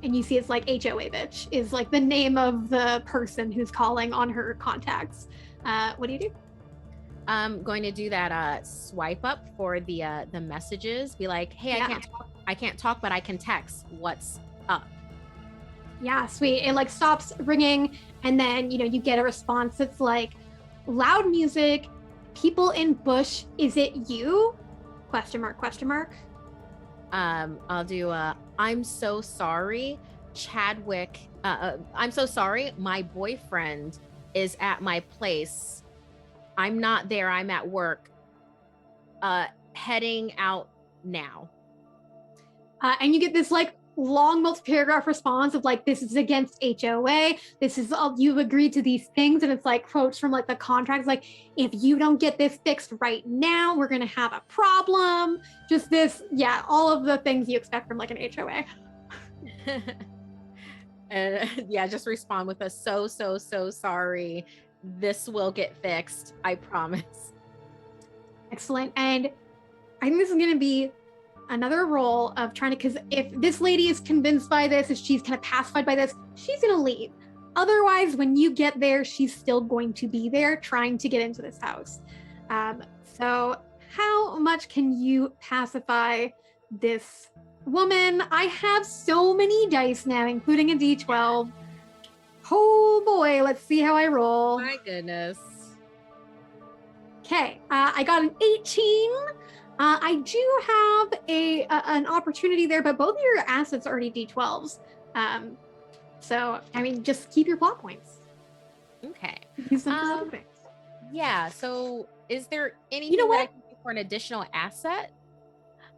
And you see it's like HOA bitch is like the name of the person who's calling on her contacts. What do you do? I'm going to do that swipe up for the messages. Be like, hey, I can't talk, but I can text. What's up? Yeah, sweet. It like stops ringing, and then you get a response that's like, loud music, people in bush, is it you? Question mark, question mark. I'll do I'm so sorry, Chadwick. I'm so sorry. My boyfriend is at my place. I'm not there. I'm at work. Heading out now. And you get this like long multi-paragraph response of like, this is against HOA. This is all you've agreed to these things. And it's like quotes from like the contracts, like, if you don't get this fixed right now, we're going to have a problem. Just this. Yeah. All of the things you expect from like an HOA. And yeah, just respond with a so sorry. This will get fixed. I promise. Excellent. And I think this is going to be another role of trying to, because if this lady is convinced by this, if she's kind of pacified by this, she's going to leave. Otherwise, when you get there, she's still going to be there trying to get into this house. So how much can you pacify this woman? I have so many dice now, including a D12. Oh boy, let's see how I roll. My goodness. Okay, I got an 18. I do have an opportunity there, but both of your assets are already D12s. So, I mean, just keep your plot points. Okay. Use them for something. Yeah, so is there anything that I can do for an additional asset?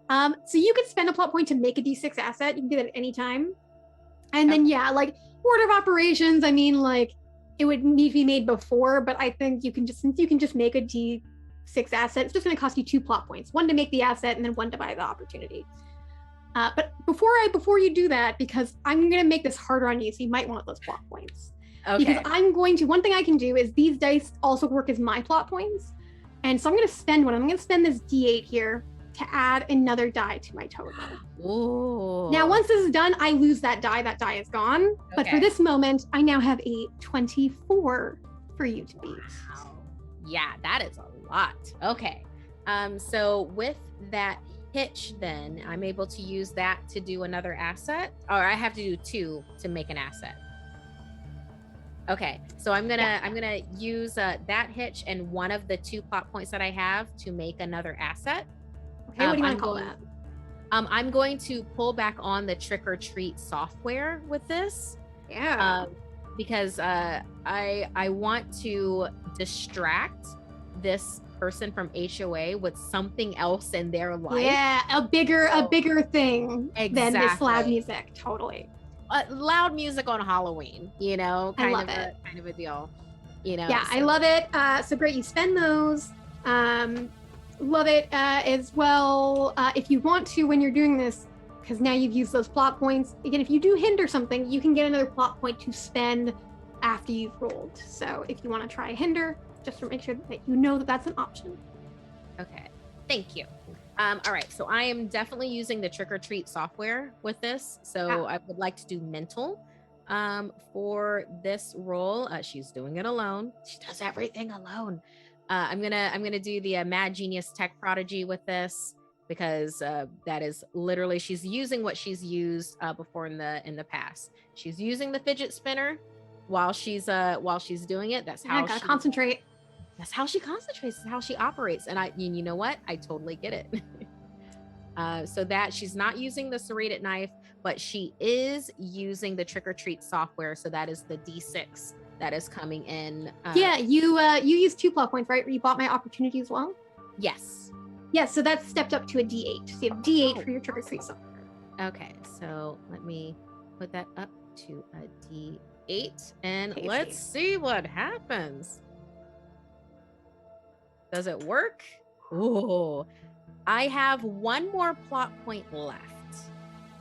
So you could spend a plot point to make a D6 asset. You can do that at any time. And then, yeah, like order of operations, I mean, like it would need to be made before, but I think you can just make a D6 asset. It's just going to cost you 2 plot points, 1 to make the asset and then 1 to buy the opportunity. But before you do that, because I'm going to make this harder on you, so you might want those plot points. Okay. Because one thing I can do is these dice also work as my plot points. And so I'm going to spend one. I'm going to spend this D8 here to add another die to my total. Ooh. Now, once this is done, I lose that die. That die is gone. Okay. But for this moment, I now have a 24 for you to beat. Wow. Yeah, that is a lot. Okay. So with that hitch, then I'm able to use that to do another asset, or I have to do 2 to make an asset. Okay, so I'm gonna use that hitch and one of the 2 plot points that I have to make another asset. Okay, what do you want to call that? I'm going to pull back on the trick or treat software with this. Yeah. Because I want to distract this person from HOA with something else in their life. Yeah, a bigger thing than this loud music. Totally. Loud music on Halloween, kind of a deal, Yeah, so. I love it. So great, you spend those. Love it as well. If you want to, when you're doing this, because now you've used those plot points. Again, if you do hinder something, you can get another plot point to spend after you've rolled. So if you want to try a hinder, just to make sure that you know that that's an option. Okay, thank you. All right, so I am definitely using the trick or treat software with this. So I would like to do mental for this role. She's doing it alone. She does everything alone. I'm gonna do the Mad Genius Tech Prodigy with this because that is literally she's using what she's used before in the past. She's using the fidget spinner while she's doing it. That's how gotta concentrate. That's how she concentrates. That's how she operates. And you know what? I totally get it. So that she's not using the serrated knife, but she is using the trick or treat software. So that is the D6 that is coming in. Yeah, you used 2 plot points, right? You bought my opportunity as well? Yes. Yeah, so that's stepped up to a D8. So you have D8 for your trick or treat software. Okay, so let me put that up to a D8 and let's see what happens. Does it work? Oh, I have 1 more plot point left.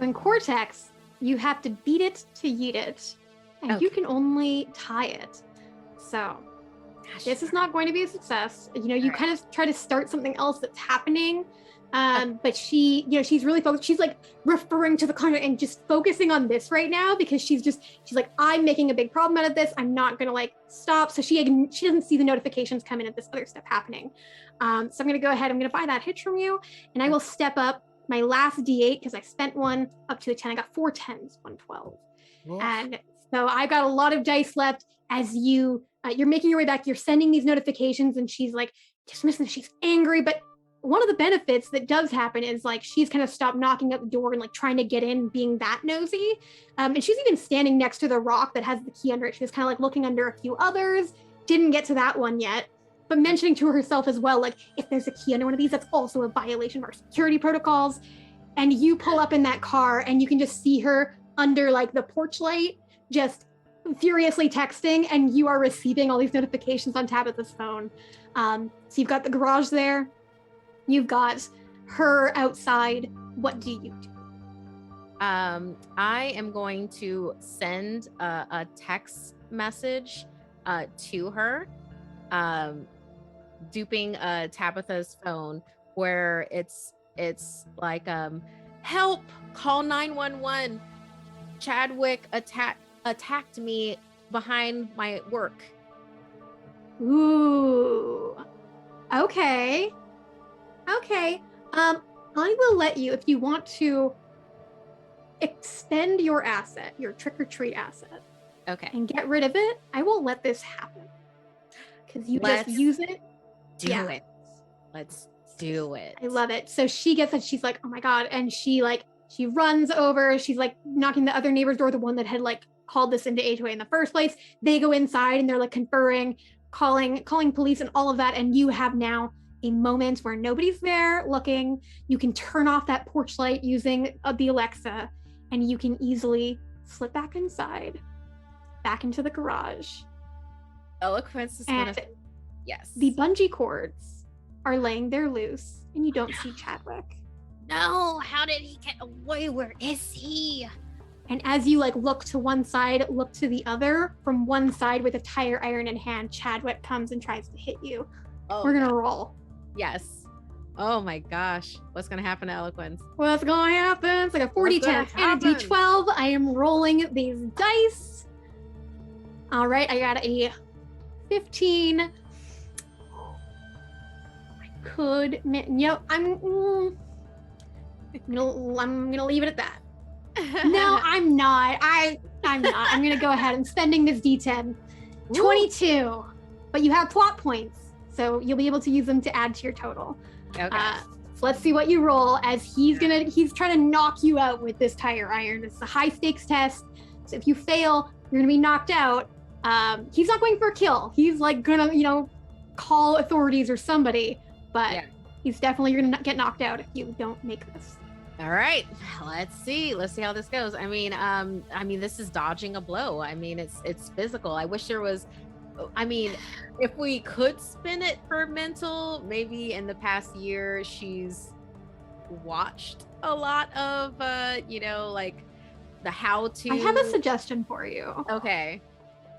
In Cortex, you have to beat it to yeet it, and you can only tie it. So this is not going to be a success. You kind of try to start something else that's happening. But she's really focused. She's like referring to the contract and just focusing on this right now because she's like, I'm making a big problem out of this. I'm not gonna stop. So she doesn't see the notifications come in at this other stuff happening. So I'm gonna go ahead. I'm gonna buy that hitch from you, and I will step up my last D8 because I spent one up to a 10. I got 4 10s, 112. Oof. And so I've got a lot of dice left as you're making your way back. You're sending these notifications and she's like dismissing. She's angry. But one of the benefits that does happen is like she's kind of stopped knocking at the door and like trying to get in, being that nosy. And she's even standing next to the rock that has the key under it. She was kind of like looking under a few others. Didn't get to that one yet. But mentioning to herself as well, like, if there's a key under one of these, that's also a violation of our security protocols. And you pull up in that car and you can just see her under like the porch light, just furiously texting, and you are receiving all these notifications on Tabitha's phone. So you've got the garage there. You've got her outside. What do you do? I am going to send a text message to her, duping Tabitha's phone, where it's like help, call 911. Chadwick attacked me behind my work. Ooh. Okay. I will let you, if you want to extend your asset, your trick-or-treat asset, Okay. and get rid of it, I will let this happen. Because you just use it. Do it. Let's do it. I love it. So she gets it. She's like, oh my God. And she runs over. She's like knocking the other neighbor's door, the one that had like called this into HOA in the first place. They go inside and they're like conferring, calling police and all of that. And you have now a moment where nobody's there looking. You can turn off that porch light using the Alexa, and you can easily slip back inside, back into the garage. Eloquence is and gonna... Yes. The bungee cords are laying there loose, and you don't see Chadwick. No, how did he get away? Where is he? And as you like look to one side, look to the other, from one side with a tire iron in hand, Chadwick comes and tries to hit you. Oh, we're gonna roll. Yes. Oh my gosh. What's gonna happen to Eloquence? What's gonna happen? It's like a 40-10 and a D12. I am rolling these dice. All right, I got a 15. I could, I'm gonna leave it at that. No, I'm not. I'm not. I'm gonna go ahead and spending this D10. 22. But you have plot points, so you'll be able to use them to add to your total. Okay. So let's see what you roll, as he's trying to knock you out with this tire iron. It's a high stakes test. So if you fail, you're gonna be knocked out. He's not going for a kill. He's like gonna, call authorities or somebody, but he's definitely gonna get knocked out if you don't make this. All right, let's see how this goes. I mean, this is dodging a blow. I mean, it's physical. I wish there was, if we could spin it for mental, maybe in the past year, she's watched a lot of, like the how to. I have a suggestion for you. Okay.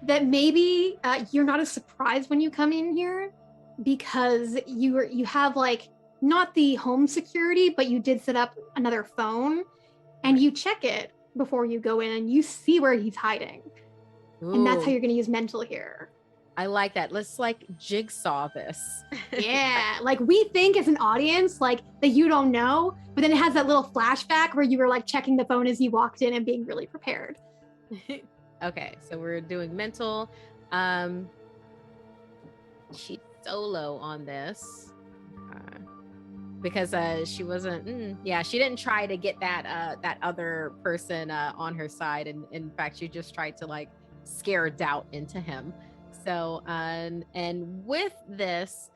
That maybe you're not as surprised when you come in here, because you have like not the home security, but you did set up another phone, and you check it before you go in, and you see where he's hiding. Ooh. And that's how you're going to use mental here. I like that. Let's like jigsaw this. Yeah, like we think as an audience like that you don't know, but then it has that little flashback where you were like checking the phone as you walked in and being really prepared. Okay, so we're doing mental. She's solo on this because she wasn't. She didn't try to get that other person on her side, and in fact, she just tried to like scare doubt into him. So and with this,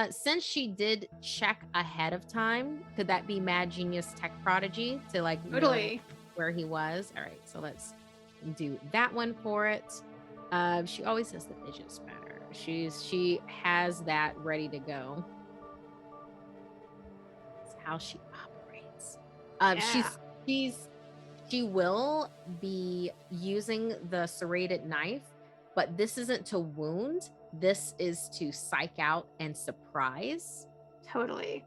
since she did check ahead of time, could that be Mad Genius Tech Prodigy to like totally know where he was? All right, so let's do that one for it. She always has the fidget spinner. She has that ready to go. That's how she operates. She will be using the serrated knife, but this isn't to wound. This is to psych out and surprise. Totally.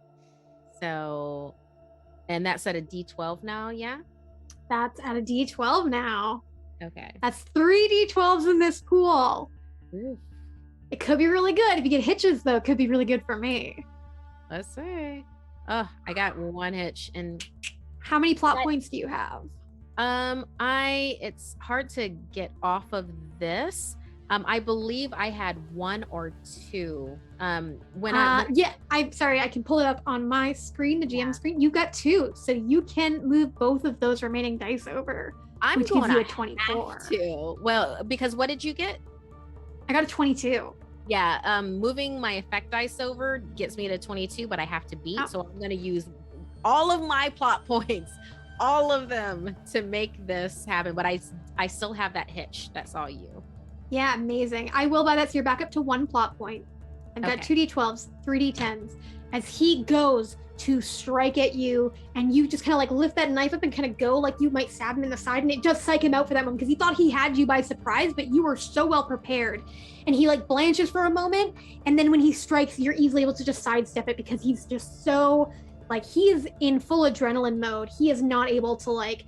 So, and that's at a D12 now, yeah? That's at a D12 now. Okay. That's 3 D12s in this pool. Ooh. It could be really good. If you get hitches, though, it could be really good for me. Let's see. Oh, I got one hitch, and How many plot points do you have? it's hard to get off of this. I believe I had one or two. I'm sorry, I can pull it up on my screen, the GM screen. You got 2, so you can move both of those remaining dice over, which gives you a 24. Well, because what did you get? I got a 22. Yeah, moving my effect dice over gets me to 22, but I have to beat, so I'm gonna use all of my plot points, all of them, to make this happen. But I still have that hitch. That's all you. Yeah, amazing. I will buy that, so you're back up to 1 plot point. I've got 2d12s, 3d10s. As he goes to strike at you, and you just kind of like lift that knife up and kind of go like you might stab him in the side, and it does psych him out for that moment because he thought he had you by surprise, but you were so well prepared. And he like blanches for a moment, and then when he strikes, you're easily able to just sidestep it because he's just so like, he is in full adrenaline mode. He is not able to like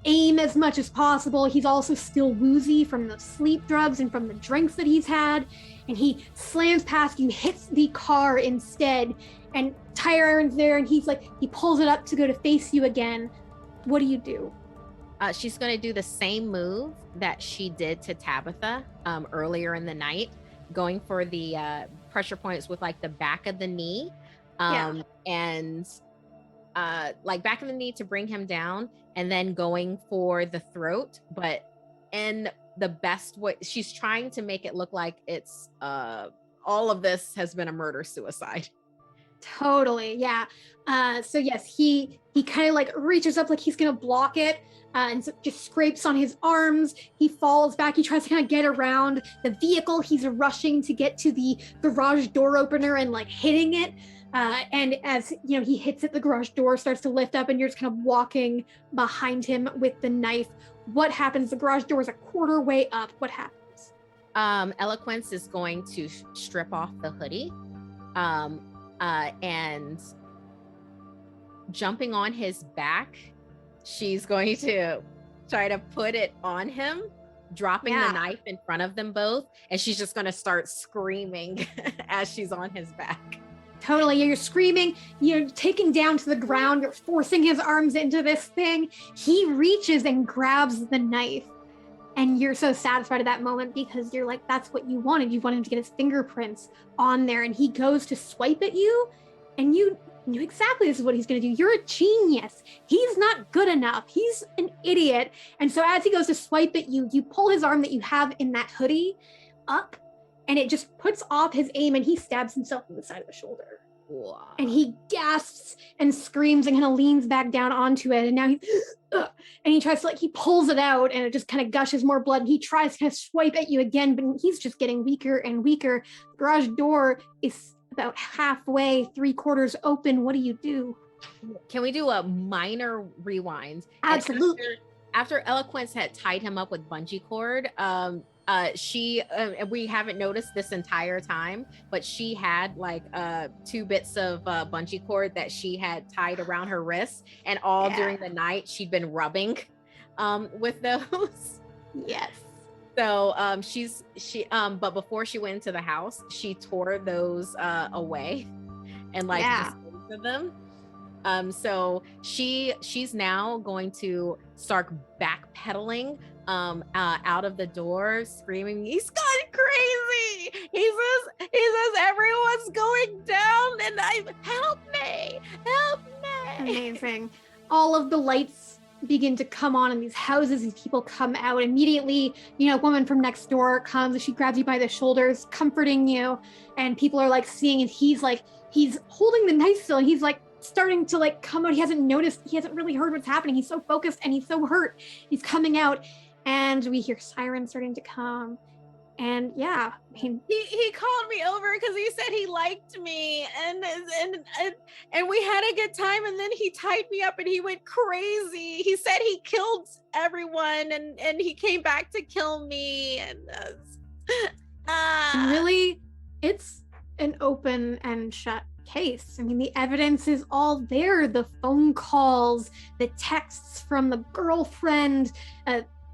aim as much as possible. He's also still woozy from the sleep drugs and from the drinks that he's had. And he slams past you, hits the car instead, and tire iron's there, and he's like, he pulls it up to go to face you again. What do you do? She's going to do the same move that she did to Tabitha earlier in the night, going for the pressure points with like the back of the knee, and like back of the knee to bring him down, and then going for the throat, but in the best way. She's trying to make it look like it's all of this has been a murder suicide. Totally, yeah. So yes, he kind of like reaches up like he's gonna block it, and so just scrapes on his arms. He falls back. He tries to kind of get around the vehicle. He's rushing to get to the garage door opener and like hitting it. And as you know, he hits it, the garage door starts to lift up, and you're just kind of walking behind him with the knife. What happens? The garage door is a quarter way up. What happens? Eloquence is going to strip off the hoodie, and jumping on his back, she's going to try to put it on him, dropping the knife in front of them both, and she's just going to start screaming as she's on his back. Totally. You're screaming, you're taken down to the ground, you're forcing his arms into this thing. He reaches and grabs the knife, and you're so satisfied at that moment because you're like, that's what you wanted. You wanted him to get his fingerprints on there, and he goes to swipe at you, and you knew exactly this is what he's going to do. You're a genius. He's not good enough. He's an idiot. And so as he goes to swipe at you, you pull his arm that you have in that hoodie up, and it just puts off his aim, and he stabs himself in the side of the shoulder. Wow. And he gasps and screams and kind of leans back down onto it. And now he tries to like, he pulls it out, and it just kind of gushes more blood. And he tries to kind of swipe at you again, but he's just getting weaker and weaker. The garage door is about halfway, 3/4 open. What do you do? Can we do a minor rewind? Absolutely. After Eloquence had tied him up with bungee cord, she we haven't noticed this entire time, but she had like 2 bits of bungee cord that she had tied around her wrists, and all during the night she'd been rubbing with those. Yes. So but before she went into the house, she tore those away and like disposed of them. So she's now going to start backpedaling out of the door, screaming, "He's gone crazy! He says everyone's going down, and help me! Amazing. All of the lights begin to come on in these houses. These people come out immediately. You know, a woman from next door comes, and she grabs you by the shoulders, comforting you. And people are like seeing, and he's holding the knife still, and he's like starting to like come out. He hasn't noticed, he hasn't really heard what's happening. He's so focused and he's so hurt. He's coming out, and we hear sirens starting to come. And yeah, I mean, he called me over because he said he liked me, and we had a good time, and then he tied me up and he went crazy. He said he killed everyone, and he came back to kill me, and really, it's an open and shut case. I mean, the evidence is all there. The phone calls, the texts from the girlfriend,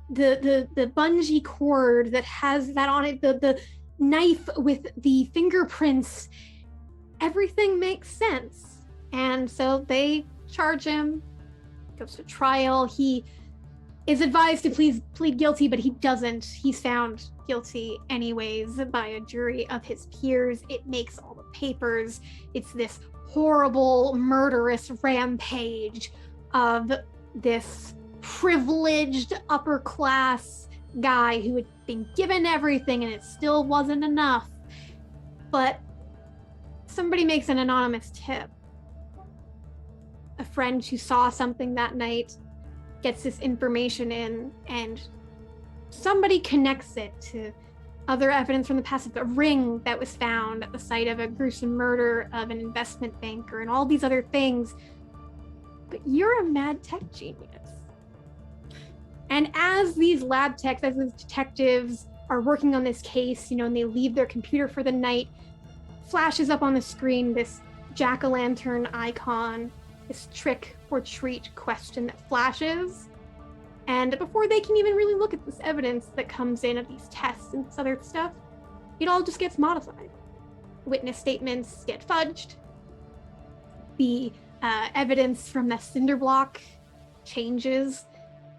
the bungee cord that has that on it, the knife with the fingerprints. Everything makes sense. And so they charge him, goes to trial. He is advised to plead guilty, but he doesn't. He's found guilty anyways by a jury of his peers. It makes all the papers. It's this horrible, murderous rampage of this privileged upper class guy who had been given everything and it still wasn't enough. But somebody makes an anonymous tip. A friend who saw something that night gets this information in, and somebody connects it to other evidence from the past, a ring that was found at the site of a gruesome murder of an investment banker and all these other things. But you're a mad tech genius. And as these lab techs, as these detectives are working on this case, and they leave their computer for the night, flashes up on the screen this jack-o'-lantern icon, this trick or treat question that flashes. And before they can even really look at this evidence that comes in of these tests and this other stuff, it all just gets modified. Witness statements get fudged. The evidence from the cinder block changes.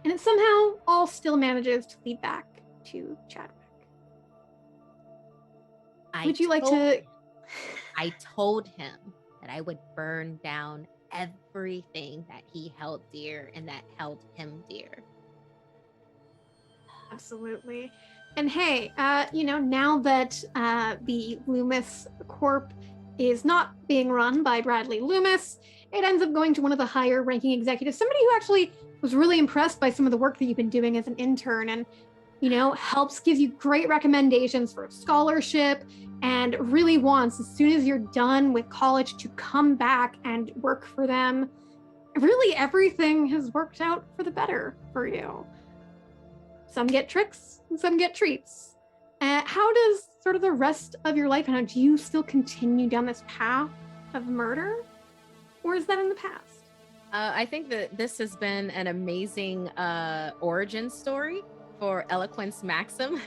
And it somehow all still manages to lead back to Chadwick. Would you like to... I told him that I would burn down everything that he held dear and that held him dear. Absolutely. And hey, now that the Loomis Corp is not being run by Bradley Loomis, it ends up going to one of the higher ranking executives, somebody who actually was really impressed by some of the work that you've been doing as an intern and, gives you great recommendations for a scholarship and really wants, as soon as you're done with college, to come back and work for them. Really, everything has worked out for the better for you. Some get tricks and some get treats. How does sort of the rest of your life, and do you still continue down this path of murder? Or is that in the past? I think that this has been an amazing origin story for Eloquence Maxim.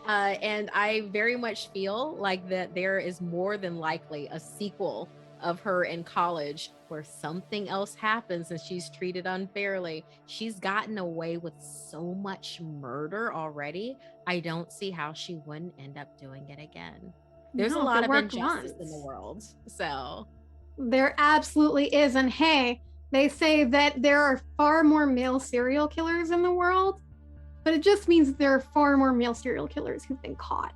And I very much feel like that there is more than likely a sequel of her in college where something else happens and she's treated unfairly. She's gotten away with so much murder already. I don't see how she wouldn't end up doing it again. There's a lot of injustice in the world. So there absolutely is. And hey, they say that there are far more male serial killers in the world, but it just means there are far more male serial killers who've been caught.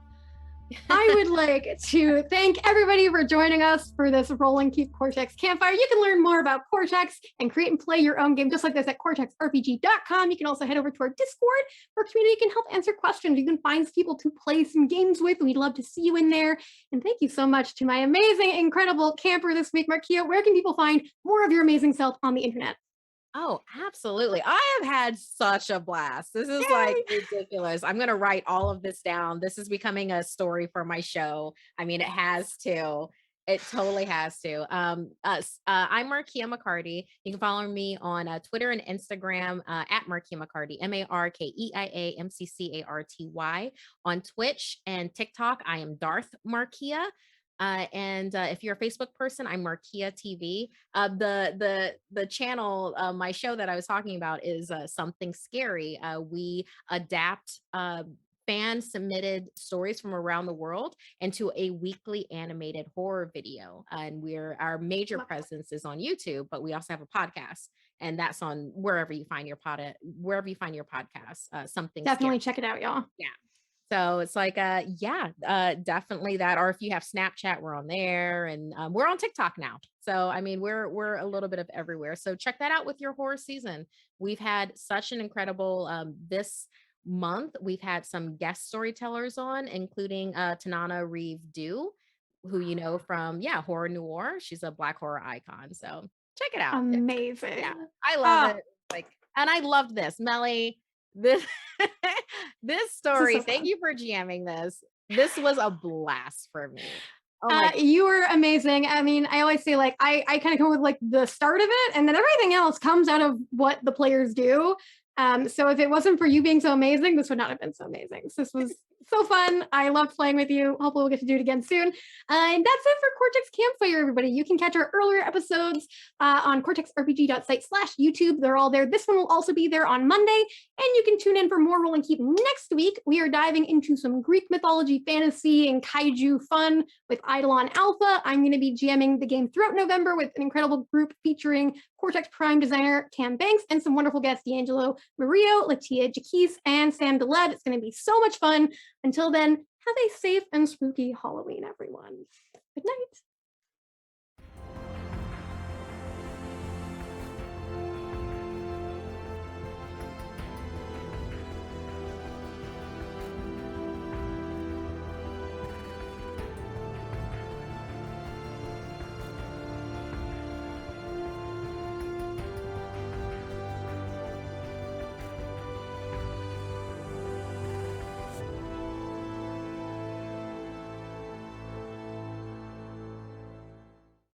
I would like to thank everybody for joining us for this Roll and Keep Cortex Campfire. You can learn more about Cortex and create and play your own game just like this at cortexrpg.com. You can also head over to our Discord where community can help answer questions. You can find people to play some games with. We'd love to see you in there. And thank you so much to my amazing, incredible camper this week, Markeia. Where can people find more of your amazing self on the internet? Oh, absolutely. I have had such a blast. This is like ridiculous. I'm going to write all of this down. This is becoming a story for my show. I mean, it has to. It totally has to. I'm Markeia McCarty. You can follow me on Twitter and Instagram at Markeia McCarty, MarkeiaMcCarty. On Twitch and TikTok, I am Darth Markeia. And if you're a Facebook person, I'm Markeia TV. The channel, my show that I was talking about is Something Scary. We adapt fan submitted stories from around the world into a weekly animated horror video. And our major presence is on YouTube, but we also have a podcast, and that's on wherever you find your podcast. Something Definitely Scary. Check it out, y'all. Yeah. So it's like, definitely that. Or if you have Snapchat, we're on there, and we're on TikTok now. So, I mean, we're a little bit of everywhere. So check that out with your horror season. We've had such an incredible, this month, we've had some guest storytellers on, including Tanana Reeve Dew, who you know from, Horror Noir. She's a Black horror icon. So check it out. Amazing. Yeah, I love it. And I loved this. Mellie, this story, thank you for jamming this. This was a blast for me. You were amazing. I mean, I always say I kind of come with the start of it, and then everything else comes out of what the players do. So if it wasn't for you being so amazing, this would not have been so amazing. So this was so fun. I loved playing with you. Hopefully we'll get to do it again soon. And that's it for Cortex Campfire, everybody. You can catch our earlier episodes on cortexrpg.site/YouTube. They're all there. This one will also be there on Monday. And you can tune in for more Roll and Keep next week. We are diving into some Greek mythology, fantasy, and kaiju fun with Eidolon Alpha. I'm going to be GMing the game throughout November with an incredible group featuring Cortex Prime designer Cam Banks and some wonderful guests, D'Angelo Mario, Latia Jaquise, and Sam DeLev. It's going to be so much fun. Until then, have a safe and spooky Halloween, everyone. Good night.